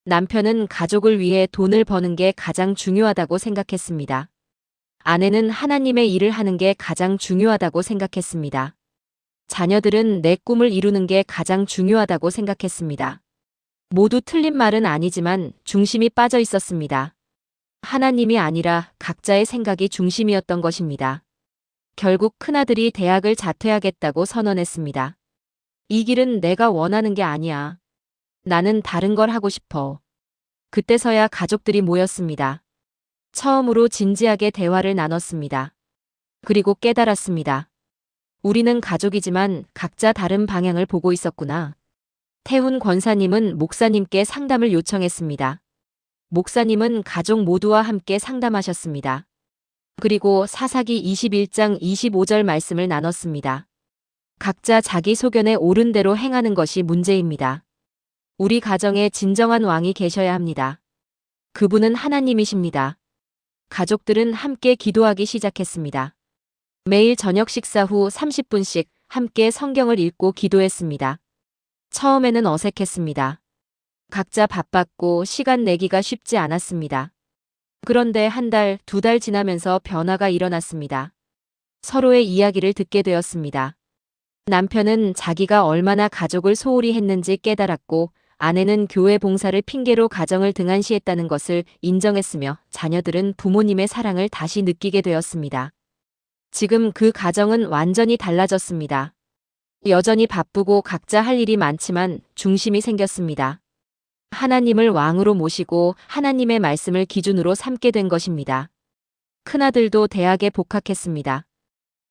남편은 가족을 위해 돈을 버는 게 가장 중요하다고 생각했습니다. 아내는 하나님의 일을 하는 게 가장 중요하다고 생각했습니다. 자녀들은 내 꿈을 이루는 게 가장 중요하다고 생각했습니다. 모두 틀린 말은 아니지만 중심이 빠져 있었습니다. 하나님이 아니라 각자의 생각이 중심이었던 것입니다. 결국 큰아들이 대학을 자퇴하겠다고 선언했습니다. 이 길은 내가 원하는 게 아니야. 나는 다른 걸 하고 싶어. 그때서야 가족들이 모였습니다. 처음으로 진지하게 대화를 나눴습니다. 그리고 깨달았습니다. 우리는 가족이지만 각자 다른 방향을 보고 있었구나. 태훈 권사님은 목사님께 상담을 요청했습니다. 목사님은 가족 모두와 함께 상담하셨습니다. 그리고 사사기 21장 25절 말씀을 나눴습니다. 각자 자기 소견에 옳은 대로 행하는 것이 문제입니다. 우리 가정에 진정한 왕이 계셔야 합니다. 그분은 하나님이십니다. 가족들은 함께 기도하기 시작했습니다. 매일 저녁 식사 후 30분씩 함께 성경을 읽고 기도했습니다. 처음에는 어색했습니다. 각자 바빴고 시간 내기가 쉽지 않았습니다. 그런데 한 달, 2달 지나면서 변화가 일어났습니다. 서로의 이야기를 듣게 되었습니다. 남편은 자기가 얼마나 가족을 소홀히 했는지 깨달았고 아내는 교회 봉사를 핑계로 가정을 등한시했다는 것을 인정했으며 자녀들은 부모님의 사랑을 다시 느끼게 되었습니다. 지금 그 가정은 완전히 달라졌습니다. 여전히 바쁘고 각자 할 일이 많지만 중심이 생겼습니다. 하나님을 왕으로 모시고 하나님의 말씀을 기준으로 삼게 된 것입니다. 큰아들도 대학에 복학했습니다.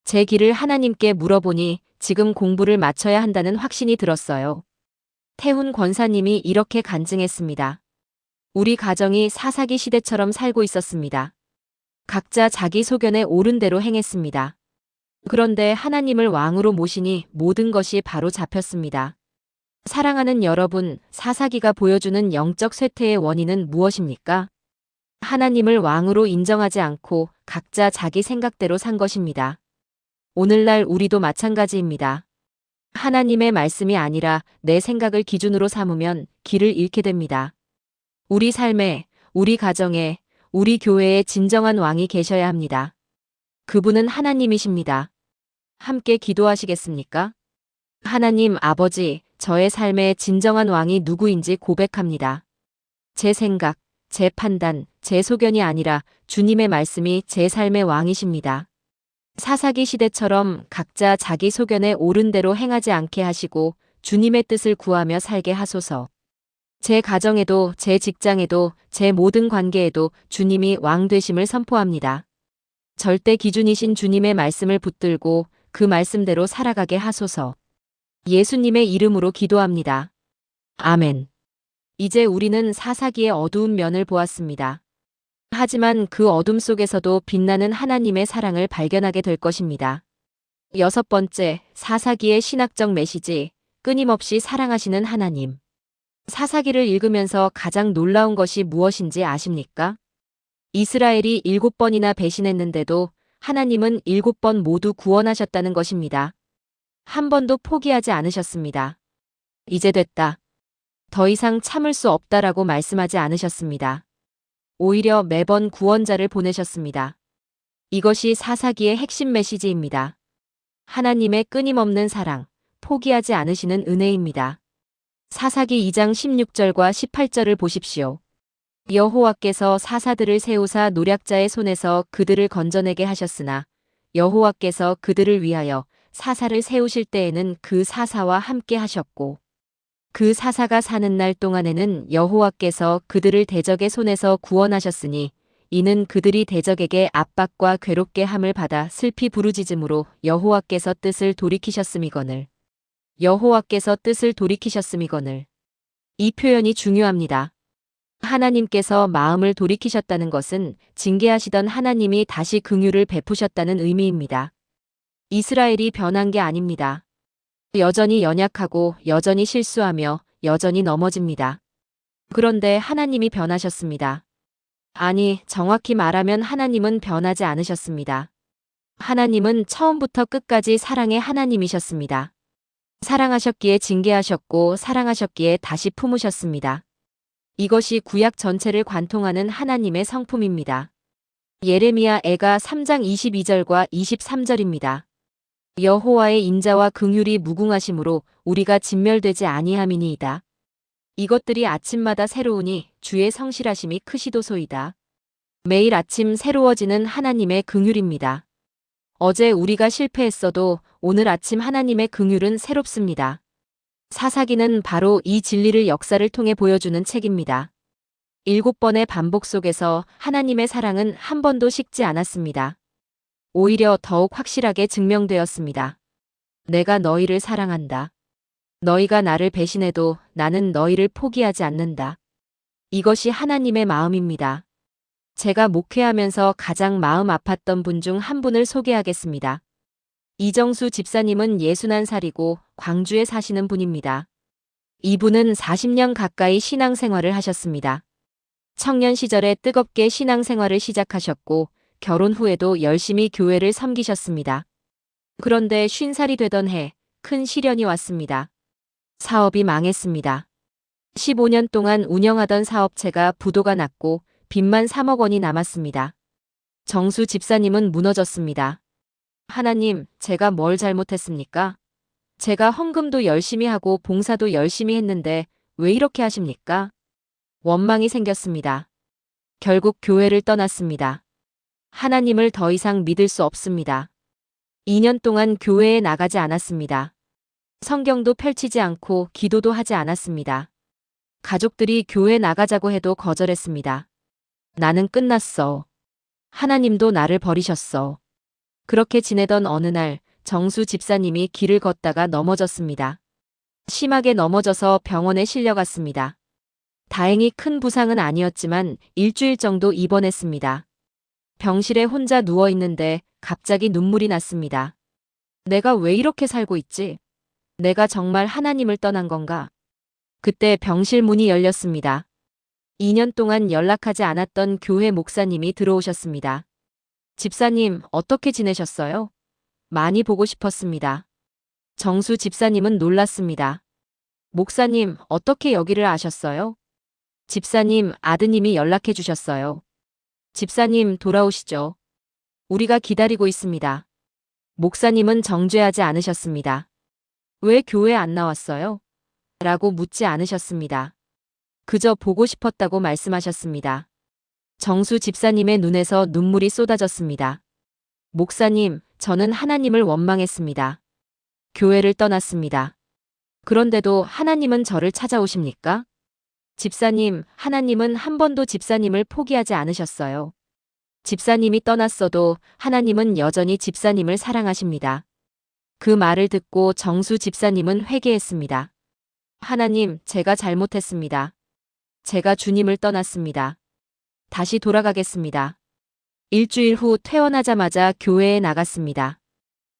제 길을 하나님께 물어보니 지금 공부를 마쳐야 한다는 확신이 들었어요. 태훈 권사님이 이렇게 간증했습니다. 우리 가정이 사사기 시대처럼 살고 있었습니다. 각자 자기 소견에 옳은 대로 행했습니다. 그런데 하나님을 왕으로 모시니 모든 것이 바로 잡혔습니다. 사랑하는 여러분, 사사기가 보여주는 영적 쇠퇴의 원인은 무엇입니까? 하나님을 왕으로 인정하지 않고 각자 자기 생각대로 산 것입니다. 오늘날 우리도 마찬가지입니다. 하나님의 말씀이 아니라 내 생각을 기준으로 삼으면 길을 잃게 됩니다. 우리 삶에, 우리 가정에, 우리 교회에 진정한 왕이 계셔야 합니다. 그분은 하나님이십니다. 함께 기도하시겠습니까? 하나님 아버지, 저의 삶의 진정한 왕이 누구인지 고백합니다. 제 생각, 제 판단, 제 소견이 아니라 주님의 말씀이 제 삶의 왕이십니다. 사사기 시대처럼 각자 자기 소견에 옳은 대로 행하지 않게 하시고 주님의 뜻을 구하며 살게 하소서. 제 가정에도, 제 직장에도, 제 모든 관계에도 주님이 왕 되심을 선포합니다. 절대 기준이신 주님의 말씀을 붙들고 그 말씀대로 살아가게 하소서. 예수님의 이름으로 기도합니다. 아멘. 이제 우리는 사사기의 어두운 면을 보았습니다. 하지만 그 어둠 속에서도 빛나는 하나님의 사랑을 발견하게 될 것입니다. 6번째, 사사기의 신학적 메시지, 끊임없이 사랑하시는 하나님. 사사기를 읽으면서 가장 놀라운 것이 무엇인지 아십니까? 이스라엘이 7번이나 배신했는데도 하나님은 7번 모두 구원하셨다는 것입니다. 한 번도 포기하지 않으셨습니다. 이제 됐다. 더 이상 참을 수 없다라고 말씀하지 않으셨습니다. 오히려 매번 구원자를 보내셨습니다. 이것이 사사기의 핵심 메시지입니다. 하나님의 끊임없는 사랑, 포기하지 않으시는 은혜입니다. 사사기 2장 16절과 18절을 보십시오. 여호와께서 사사들을 세우사 노략자의 손에서 그들을 건져내게 하셨으나 여호와께서 그들을 위하여 사사를 세우실 때에는 그 사사와 함께 하셨고 그 사사가 사는 날 동안에는 여호와께서 그들을 대적의 손에서 구원하셨으니 이는 그들이 대적에게 압박과 괴롭게 함을 받아 슬피 부르짖음으로 여호와께서 뜻을 돌이키셨음이거늘. 여호와께서 뜻을 돌이키셨음이거늘. 이 표현이 중요합니다. 하나님께서 마음을 돌이키셨다는 것은 징계하시던 하나님이 다시 긍휼을 베푸셨다는 의미입니다. 이스라엘이 변한 게 아닙니다. 여전히 연약하고 여전히 실수하며 여전히 넘어집니다. 그런데 하나님이 변하셨습니다. 아니, 정확히 말하면 하나님은 변하지 않으셨습니다. 하나님은 처음부터 끝까지 사랑의 하나님이셨습니다. 사랑하셨기에 징계하셨고 사랑하셨기에 다시 품으셨습니다. 이것이 구약 전체를 관통하는 하나님의 성품입니다. 예레미야 애가 3장 22절과 23절입니다. 여호와의 인자와 긍휼이 무궁하심으로 우리가 진멸되지 아니함이니이다. 이것들이 아침마다 새로우니 주의 성실하심이 크시도소이다. 매일 아침 새로워지는 하나님의 긍휼입니다. 어제 우리가 실패했어도 오늘 아침 하나님의 긍휼은 새롭습니다. 사사기는 바로 이 진리를 역사를 통해 보여주는 책입니다. 7번의 반복 속에서 하나님의 사랑은 한 번도 식지 않았습니다. 오히려 더욱 확실하게 증명되었습니다. 내가 너희를 사랑한다. 너희가 나를 배신해도 나는 너희를 포기하지 않는다. 이것이 하나님의 마음입니다. 제가 목회하면서 가장 마음 아팠던 분 중 한 분을 소개하겠습니다. 이정수 집사님은 61살이고 광주에 사시는 분입니다. 이분은 40년 가까이 신앙생활을 하셨습니다. 청년 시절에 뜨겁게 신앙생활을 시작하셨고 결혼 후에도 열심히 교회를 섬기셨습니다. 그런데 50살이 되던 해 큰 시련이 왔습니다. 사업이 망했습니다. 15년 동안 운영하던 사업체가 부도가 났고 빚만 3억 원이 남았습니다. 정수 집사님은 무너졌습니다. 하나님, 제가 뭘 잘못했습니까? 제가 헌금도 열심히 하고 봉사도 열심히 했는데 왜 이렇게 하십니까? 원망이 생겼습니다. 결국 교회를 떠났습니다. 하나님을 더 이상 믿을 수 없습니다. 2년 동안 교회에 나가지 않았습니다. 성경도 펼치지 않고 기도도 하지 않았습니다. 가족들이 교회 나가자고 해도 거절했습니다. 나는 끝났어. 하나님도 나를 버리셨어. 그렇게 지내던 어느 날 정수 집사님이 길을 걷다가 넘어졌습니다. 심하게 넘어져서 병원에 실려갔습니다. 다행히 큰 부상은 아니었지만 일주일 정도 입원했습니다. 병실에 혼자 누워 있는데 갑자기 눈물이 났습니다. 내가 왜 이렇게 살고 있지? 내가 정말 하나님을 떠난 건가? 그때 병실 문이 열렸습니다. 2년 동안 연락하지 않았던 교회 목사님이 들어오셨습니다. 집사님, 어떻게 지내셨어요? 많이 보고 싶었습니다. 정수 집사님은 놀랐습니다. 목사님, 어떻게 여기를 아셨어요? 집사님, 아드님이 연락해 주셨어요. 집사님, 돌아오시죠. 우리가 기다리고 있습니다. 목사님은 정죄하지 않으셨습니다. 왜 교회 안 나왔어요? 라고 묻지 않으셨습니다. 그저 보고 싶었다고 말씀하셨습니다. 정수 집사님의 눈에서 눈물이 쏟아졌습니다. 목사님, 저는 하나님을 원망했습니다. 교회를 떠났습니다. 그런데도 하나님은 저를 찾아오십니까? 집사님, 하나님은 한 번도 집사님을 포기하지 않으셨어요. 집사님이 떠났어도 하나님은 여전히 집사님을 사랑하십니다. 그 말을 듣고 정수 집사님은 회개했습니다. 하나님, 제가 잘못했습니다. 제가 주님을 떠났습니다. 다시 돌아가겠습니다. 일주일 후 퇴원하자마자 교회에 나갔습니다.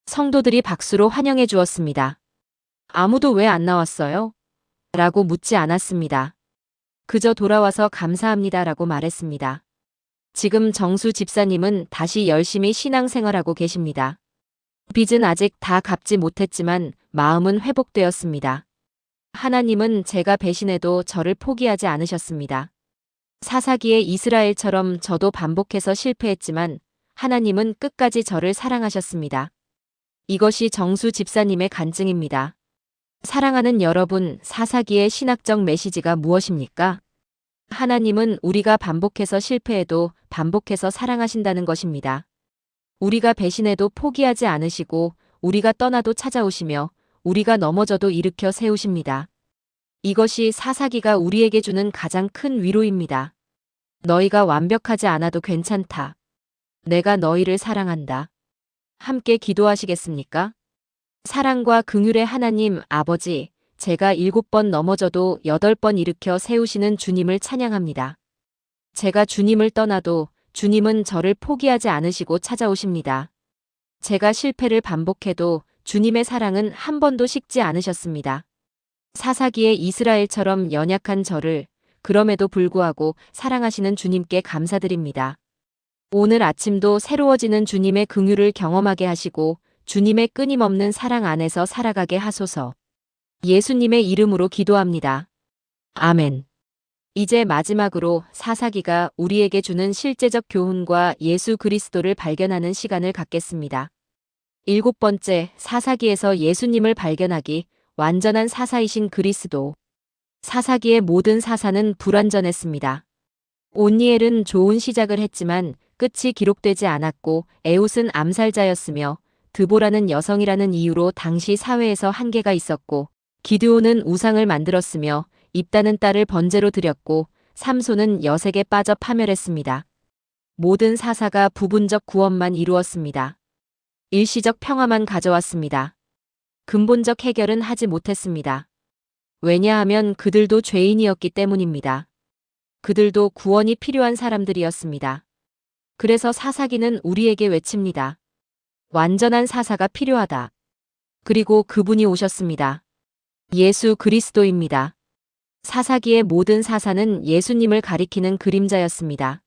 성도들이 박수로 환영해 주었습니다. 아무도 왜 안 나왔어요? 라고 묻지 않았습니다. 그저 돌아와서 감사합니다 라고 말했습니다. 지금 정수 집사님은 다시 열심히 신앙생활하고 계십니다. 빚은 아직 다 갚지 못했지만 마음은 회복되었습니다. 하나님은 제가 배신해도 저를 포기하지 않으셨습니다. 사사기의 이스라엘처럼 저도 반복해서 실패했지만 하나님은 끝까지 저를 사랑하셨습니다. 이것이 정수 집사님의 간증입니다. 사랑하는 여러분, 사사기의 신학적 메시지가 무엇입니까? 하나님은 우리가 반복해서 실패해도 반복해서 사랑하신다는 것입니다. 우리가 배신해도 포기하지 않으시고 우리가 떠나도 찾아오시며 우리가 넘어져도 일으켜 세우십니다. 이것이 사사기가 우리에게 주는 가장 큰 위로입니다. 너희가 완벽하지 않아도 괜찮다. 내가 너희를 사랑한다. 함께 기도하시겠습니까? 사랑과 긍휼의 하나님 아버지, 제가 7번 넘어져도 8번 일으켜 세우시는 주님을 찬양합니다. 제가 주님을 떠나도 주님은 저를 포기하지 않으시고 찾아오십니다. 제가 실패를 반복해도 주님의 사랑은 한 번도 식지 않으셨습니다. 사사기의 이스라엘처럼 연약한 저를 그럼에도 불구하고 사랑하시는 주님께 감사드립니다. 오늘 아침도 새로워지는 주님의 긍휼을 경험하게 하시고 주님의 끊임없는 사랑 안에서 살아가게 하소서. 예수님의 이름으로 기도합니다. 아멘. 이제 마지막으로 사사기가 우리에게 주는 실제적 교훈과 예수 그리스도를 발견하는 시간을 갖겠습니다. 7번째, 사사기에서 예수님을 발견하기, 완전한 사사이신 그리스도. 사사기의 모든 사사는 불완전했습니다. 온니엘은 좋은 시작을 했지만 끝이 기록되지 않았고 에웃은 암살자였으며 드보라는 여성이라는 이유로 당시 사회에서 한계가 있었고 기드온은 우상을 만들었으며 입다는 딸을 번제로 드렸고 삼손은 여색에 빠져 파멸했습니다. 모든 사사가 부분적 구원만 이루었습니다. 일시적 평화만 가져왔습니다. 근본적 해결은 하지 못했습니다. 왜냐하면 그들도 죄인이었기 때문입니다. 그들도 구원이 필요한 사람들이었습니다. 그래서 사사기는 우리에게 외칩니다. 완전한 사사가 필요하다. 그리고 그분이 오셨습니다. 예수 그리스도입니다. 사사기의 모든 사사는 예수님을 가리키는 그림자였습니다.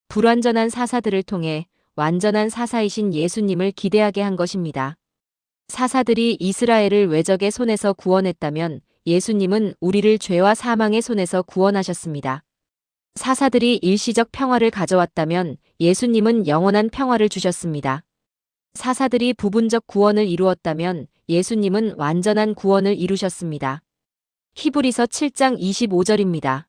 불완전한 사사들을 통해 완전한 사사이신 예수님을 기대하게 한 것입니다. 사사들이 이스라엘을 외적의 손에서 구원했다면 예수님은 우리를 죄와 사망의 손에서 구원하셨습니다. 사사들이 일시적 평화를 가져왔다면 예수님은 영원한 평화를 주셨습니다. 사사들이 부분적 구원을 이루었다면 예수님은 완전한 구원을 이루셨습니다. 히브리서 7장 25절입니다.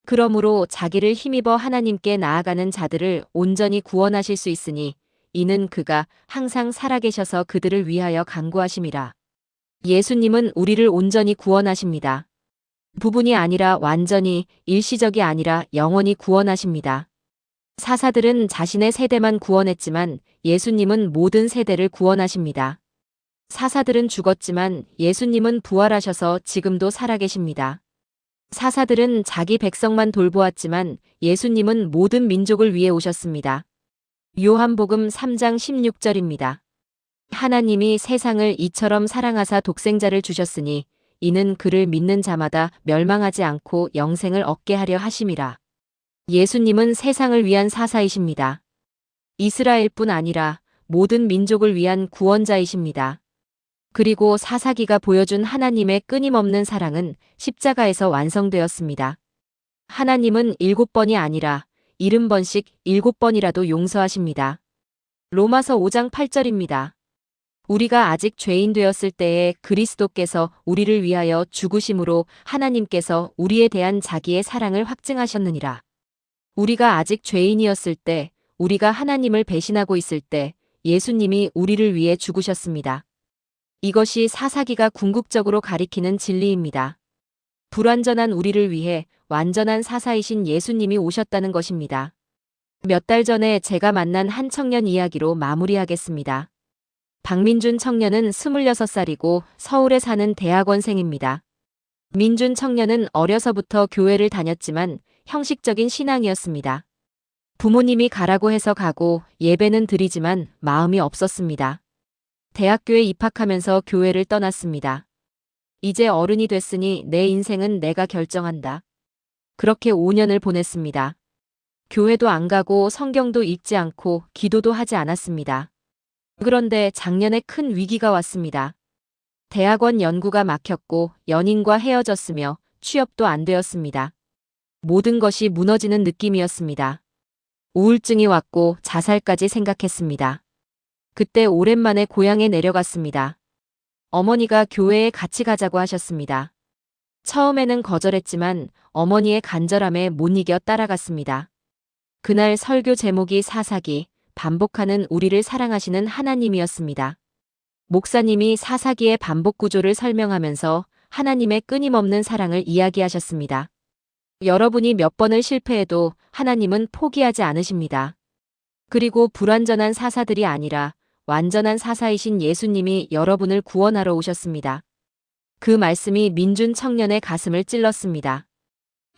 그러므로 자기를 힘입어 하나님께 나아가는 자들을 온전히 구원하실 수 있으니 이는 그가 항상 살아계셔서 그들을 위하여 간구하심이라. 예수님은 우리를 온전히 구원하십니다. 부분이 아니라 완전히, 일시적이 아니라 영원히 구원하십니다. 사사들은 자신의 세대만 구원했지만 예수님은 모든 세대를 구원하십니다. 사사들은 죽었지만 예수님은 부활하셔서 지금도 살아계십니다. 사사들은 자기 백성만 돌보았지만 예수님은 모든 민족을 위해 오셨습니다. 요한복음 3장 16절입니다. 하나님이 세상을 이처럼 사랑하사 독생자를 주셨으니 이는 그를 믿는 자마다 멸망하지 않고 영생을 얻게 하려 하심이라. 예수님은 세상을 위한 사사이십니다. 이스라엘뿐 아니라 모든 민족을 위한 구원자이십니다. 그리고 사사기가 보여준 하나님의 끊임없는 사랑은 십자가에서 완성되었습니다. 하나님은 7번이 아니라 70번씩 7번이라도 용서하십니다. 로마서 5장 8절입니다. 우리가 아직 죄인 되었을 때에 그리스도께서 우리를 위하여 죽으심으로 하나님께서 우리에 대한 자기의 사랑을 확증하셨느니라. 우리가 아직 죄인이었을 때, 우리가 하나님을 배신하고 있을 때 예수님이 우리를 위해 죽으셨습니다. 이것이 사사기가 궁극적으로 가리키는 진리입니다. 불완전한 우리를 위해 완전한 사사이신 예수님이 오셨다는 것입니다. 몇 달 전에 제가 만난 한 청년 이야기로 마무리하겠습니다. 박민준 청년은 26살이고 서울에 사는 대학원생입니다. 민준 청년은 어려서부터 교회를 다녔지만 형식적인 신앙이었습니다. 부모님이 가라고 해서 가고 예배는 드리지만 마음이 없었습니다. 대학교에 입학하면서 교회를 떠났습니다. 이제 어른이 됐으니 내 인생은 내가 결정한다. 그렇게 5년을 보냈습니다. 교회도 안 가고 성경도 읽지 않고 기도도 하지 않았습니다. 그런데 작년에 큰 위기가 왔습니다. 대학원 연구가 막혔고 연인과 헤어졌으며 취업도 안 되었습니다. 모든 것이 무너지는 느낌이었습니다. 우울증이 왔고 자살까지 생각했습니다. 그때 오랜만에 고향에 내려갔습니다. 어머니가 교회에 같이 가자고 하셨습니다. 처음에는 거절했지만 어머니의 간절함에 못 이겨 따라갔습니다. 그날 설교 제목이 사사기, 반복하는 우리를 사랑하시는 하나님이었습니다. 목사님이 사사기의 반복 구조를 설명하면서 하나님의 끊임없는 사랑을 이야기하셨습니다. 여러분이 몇 번을 실패해도 하나님은 포기하지 않으십니다. 그리고 불완전한 사사들이 아니라 완전한 사사이신 예수님이 여러분을 구원하러 오셨습니다. 그 말씀이 민준 청년의 가슴을 찔렀습니다.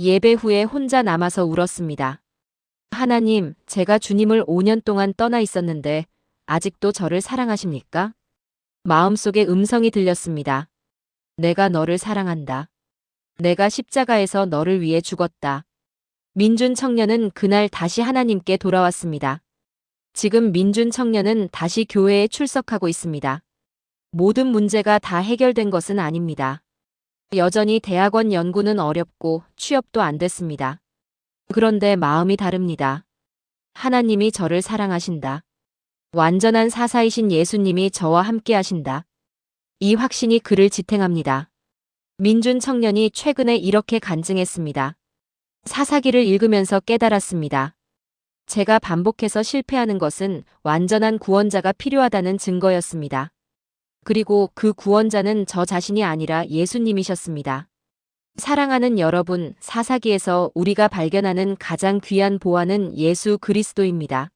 예배 후에 혼자 남아서 울었습니다. 하나님, 제가 주님을 5년 동안 떠나 있었는데 아직도 저를 사랑하십니까? 마음속에 음성이 들렸습니다. 내가 너를 사랑한다. 내가 십자가에서 너를 위해 죽었다. 민준 청년은 그날 다시 하나님께 돌아왔습니다. 지금 민준 청년은 다시 교회에 출석하고 있습니다. 모든 문제가 다 해결된 것은 아닙니다. 여전히 대학원 연구는 어렵고 취업도 안 됐습니다. 그런데 마음이 다릅니다. 하나님이 저를 사랑하신다. 완전한 사사이신 예수님이 저와 함께 하신다. 이 확신이 그를 지탱합니다. 민준 청년이 최근에 이렇게 간증했습니다. 사사기를 읽으면서 깨달았습니다. 제가 반복해서 실패하는 것은 완전한 구원자가 필요하다는 증거였습니다. 그리고 그 구원자는 저 자신이 아니라 예수님이셨습니다. 사랑하는 여러분, 사사기에서 우리가 발견하는 가장 귀한 보화는 예수 그리스도입니다.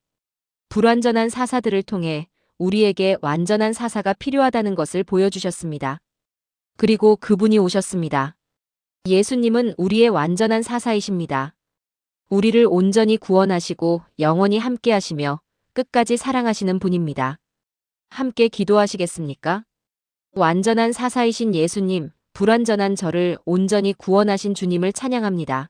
불완전한 사사들을 통해 우리에게 완전한 사사가 필요하다는 것을 보여주셨습니다. 그리고 그분이 오셨습니다. 예수님은 우리의 완전한 사사이십니다. 우리를 온전히 구원하시고 영원히 함께 하시며 끝까지 사랑하시는 분입니다. 함께 기도하시겠습니까? 완전한 사사이신 예수님, 불완전한 저를 온전히 구원하신 주님을 찬양합니다.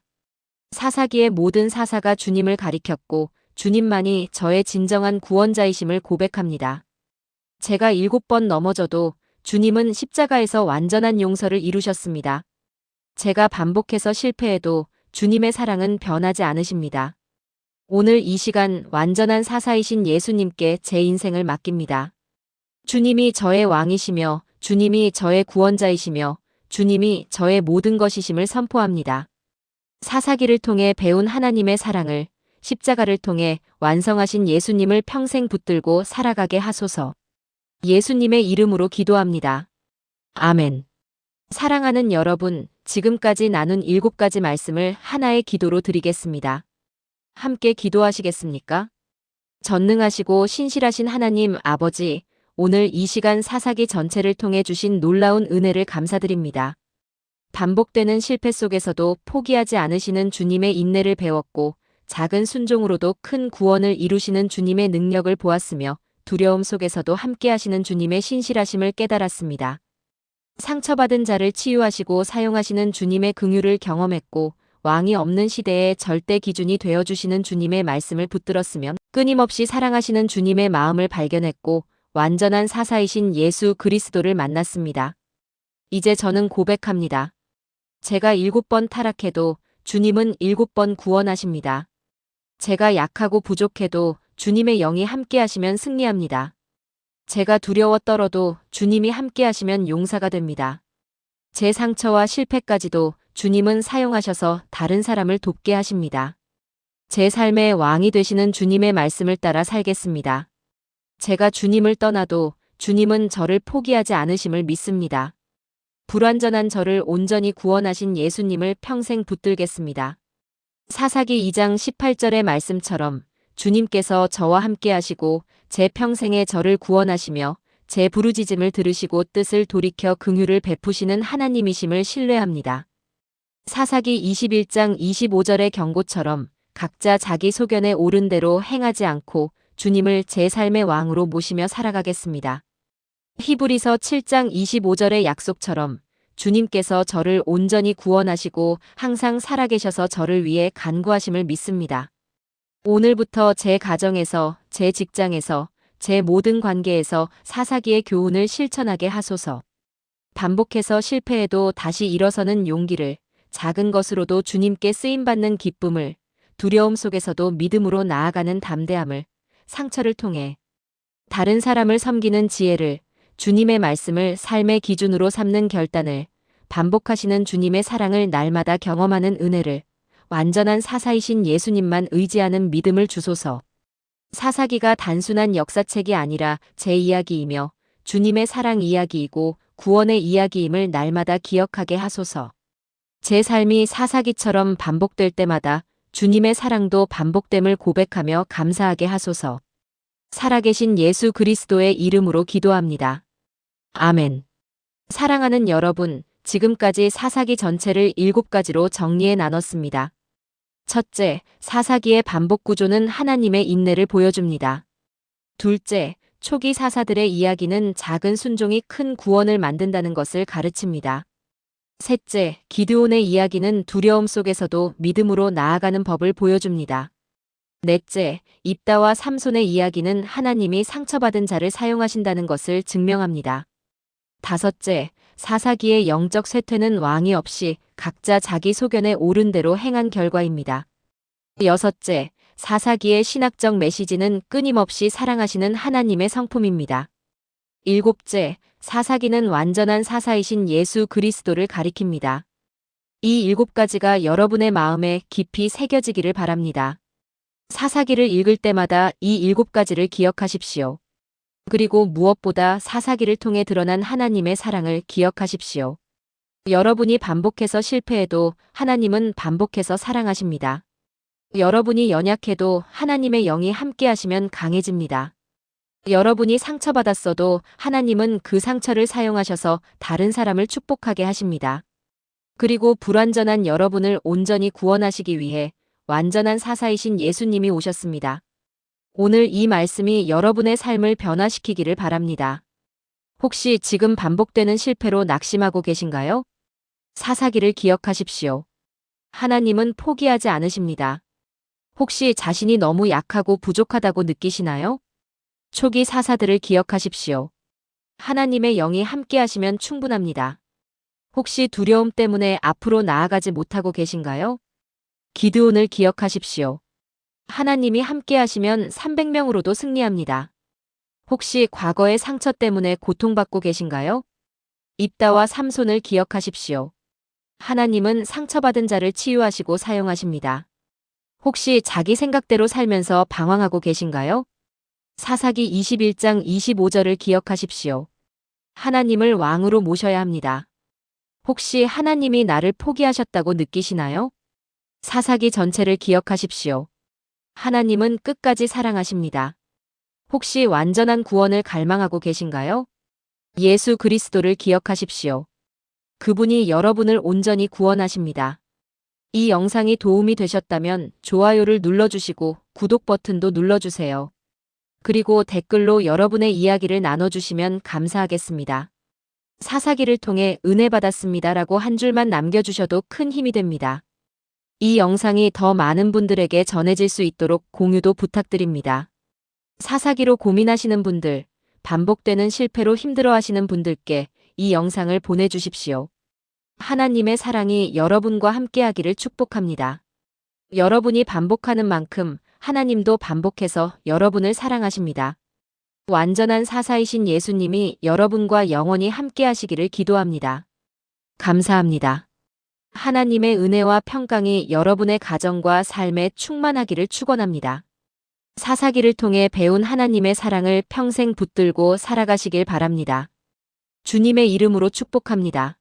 사사기의 모든 사사가 주님을 가리켰고 주님만이 저의 진정한 구원자이심을 고백합니다. 제가 7번 넘어져도 주님은 십자가에서 완전한 용서를 이루셨습니다. 제가 반복해서 실패해도 주님의 사랑은 변하지 않으십니다. 오늘 이 시간 완전한 사사이신 예수님께 제 인생을 맡깁니다. 주님이 저의 왕이시며 주님이 저의 구원자이시며 주님이 저의 모든 것이심을 선포합니다. 사사기를 통해 배운 하나님의 사랑을 십자가를 통해 완성하신 예수님을 평생 붙들고 살아가게 하소서. 예수님의 이름으로 기도합니다. 아멘. 사랑하는 여러분, 지금까지 나눈 7가지 말씀을 하나의 기도로 드리겠습니다. 함께 기도하시겠습니까? 전능하시고 신실하신 하나님 아버지, 오늘 이 시간 사사기 전체를 통해 주신 놀라운 은혜를 감사드립니다. 반복되는 실패 속에서도 포기하지 않으시는 주님의 인내를 배웠고 작은 순종으로도 큰 구원을 이루시는 주님의 능력을 보았으며 두려움 속에서도 함께 하시는 주님의 신실하심을 깨달았습니다. 상처받은 자를 치유하시고 사용하시는 주님의 긍휼을 경험했고 왕이 없는 시대에 절대 기준이 되어주시는 주님의 말씀을 붙들었으면 끊임없이 사랑하시는 주님의 마음을 발견했고 완전한 사사이신 예수 그리스도를 만났습니다. 이제 저는 고백합니다. 제가 7번 타락해도 주님은 7번 구원하십니다. 제가 약하고 부족해도 주님의 영이 함께하시면 승리합니다. 제가 두려워 떨어도 주님이 함께하시면 용사가 됩니다. 제 상처와 실패까지도 주님은 사용하셔서 다른 사람을 돕게 하십니다. 제 삶의 왕이 되시는 주님의 말씀을 따라 살겠습니다. 제가 주님을 떠나도 주님은 저를 포기하지 않으심을 믿습니다. 불완전한 저를 온전히 구원하신 예수님을 평생 붙들겠습니다. 사사기 2장 18절의 말씀처럼 주님께서 저와 함께 하시고 제 평생에 저를 구원하시며 제 부르짖음을 들으시고 뜻을 돌이켜 긍휼을 베푸시는 하나님이심을 신뢰합니다. 사사기 21장 25절의 경고처럼 각자 자기 소견에 옳은 대로 행하지 않고 주님을 제 삶의 왕으로 모시며 살아가겠습니다. 히브리서 7장 25절의 약속처럼 주님께서 저를 온전히 구원하시고 항상 살아계셔서 저를 위해 간구하심을 믿습니다. 오늘부터 제 가정에서, 제 직장에서, 제 모든 관계에서 사사기의 교훈을 실천하게 하소서. 반복해서 실패해도 다시 일어서는 용기를, 작은 것으로도 주님께 쓰임받는 기쁨을, 두려움 속에서도 믿음으로 나아가는 담대함을, 상처를 통해 다른 사람을 섬기는 지혜를, 주님의 말씀을 삶의 기준으로 삼는 결단을, 반복하시는 주님의 사랑을 날마다 경험하는 은혜를, 완전한 사사이신 예수님만 의지하는 믿음을 주소서. 사사기가 단순한 역사책이 아니라 제 이야기이며 주님의 사랑 이야기이고 구원의 이야기임을 날마다 기억하게 하소서. 제 삶이 사사기처럼 반복될 때마다 주님의 사랑도 반복됨을 고백하며 감사하게 하소서. 살아계신 예수 그리스도의 이름으로 기도합니다. 아멘. 사랑하는 여러분, 지금까지 사사기 전체를 7가지로 정리해 나눴습니다. 첫째, 사사기의 반복 구조는 하나님의 인내를 보여줍니다. 둘째, 초기 사사들의 이야기는 작은 순종이 큰 구원을 만든다는 것을 가르칩니다. 셋째, 기드온의 이야기는 두려움 속에서도 믿음으로 나아가는 법을 보여줍니다. 넷째, 입다와 삼손의 이야기는 하나님이 상처받은 자를 사용하신다는 것을 증명합니다. 다섯째, 사사기의 영적 쇠퇴는 왕이 없이 각자 자기 소견에 옳은 대로 행한 결과입니다. 여섯째, 사사기의 신학적 메시지는 끊임없이 사랑하시는 하나님의 성품입니다. 일곱째, 사사기는 완전한 사사이신 예수 그리스도를 가리킵니다. 이 7가지가 여러분의 마음에 깊이 새겨지기를 바랍니다. 사사기를 읽을 때마다 이 7가지를 기억하십시오. 그리고 무엇보다 사사기를 통해 드러난 하나님의 사랑을 기억하십시오. 여러분이 반복해서 실패해도 하나님은 반복해서 사랑하십니다. 여러분이 연약해도 하나님의 영이 함께하시면 강해집니다. 여러분이 상처받았어도 하나님은 그 상처를 사용하셔서 다른 사람을 축복하게 하십니다. 그리고 불완전한 여러분을 온전히 구원하시기 위해 완전한 사사이신 예수님이 오셨습니다. 오늘 이 말씀이 여러분의 삶을 변화시키기를 바랍니다. 혹시 지금 반복되는 실패로 낙심하고 계신가요? 사사기를 기억하십시오. 하나님은 포기하지 않으십니다. 혹시 자신이 너무 약하고 부족하다고 느끼시나요? 초기 사사들을 기억하십시오. 하나님의 영이 함께하시면 충분합니다. 혹시 두려움 때문에 앞으로 나아가지 못하고 계신가요? 기드온을 기억하십시오. 하나님이 함께하시면 300명으로도 승리합니다. 혹시 과거의 상처 때문에 고통받고 계신가요? 입다와 삼손을 기억하십시오. 하나님은 상처받은 자를 치유하시고 사용하십니다. 혹시 자기 생각대로 살면서 방황하고 계신가요? 사사기 21장 25절을 기억하십시오. 하나님을 왕으로 모셔야 합니다. 혹시 하나님이 나를 포기하셨다고 느끼시나요? 사사기 전체를 기억하십시오. 하나님은 끝까지 사랑하십니다. 혹시 완전한 구원을 갈망하고 계신가요? 예수 그리스도를 기억하십시오. 그분이 여러분을 온전히 구원하십니다. 이 영상이 도움이 되셨다면 좋아요를 눌러주시고 구독 버튼도 눌러주세요. 그리고 댓글로 여러분의 이야기를 나눠주시면 감사하겠습니다. 사사기를 통해 은혜 받았습니다라고 한 줄만 남겨주셔도 큰 힘이 됩니다. 이 영상이 더 많은 분들에게 전해질 수 있도록 공유도 부탁드립니다. 사사기로 고민하시는 분들, 반복되는 실패로 힘들어하시는 분들께 이 영상을 보내주십시오. 하나님의 사랑이 여러분과 함께하기를 축복합니다. 여러분이 반복하는 만큼 하나님도 반복해서 여러분을 사랑하십니다. 완전한 사사이신 예수님이 여러분과 영원히 함께하시기를 기도합니다. 감사합니다. 하나님의 은혜와 평강이 여러분의 가정과 삶에 충만하기를 축원합니다. 사사기를 통해 배운 하나님의 사랑을 평생 붙들고 살아가시길 바랍니다. 주님의 이름으로 축복합니다.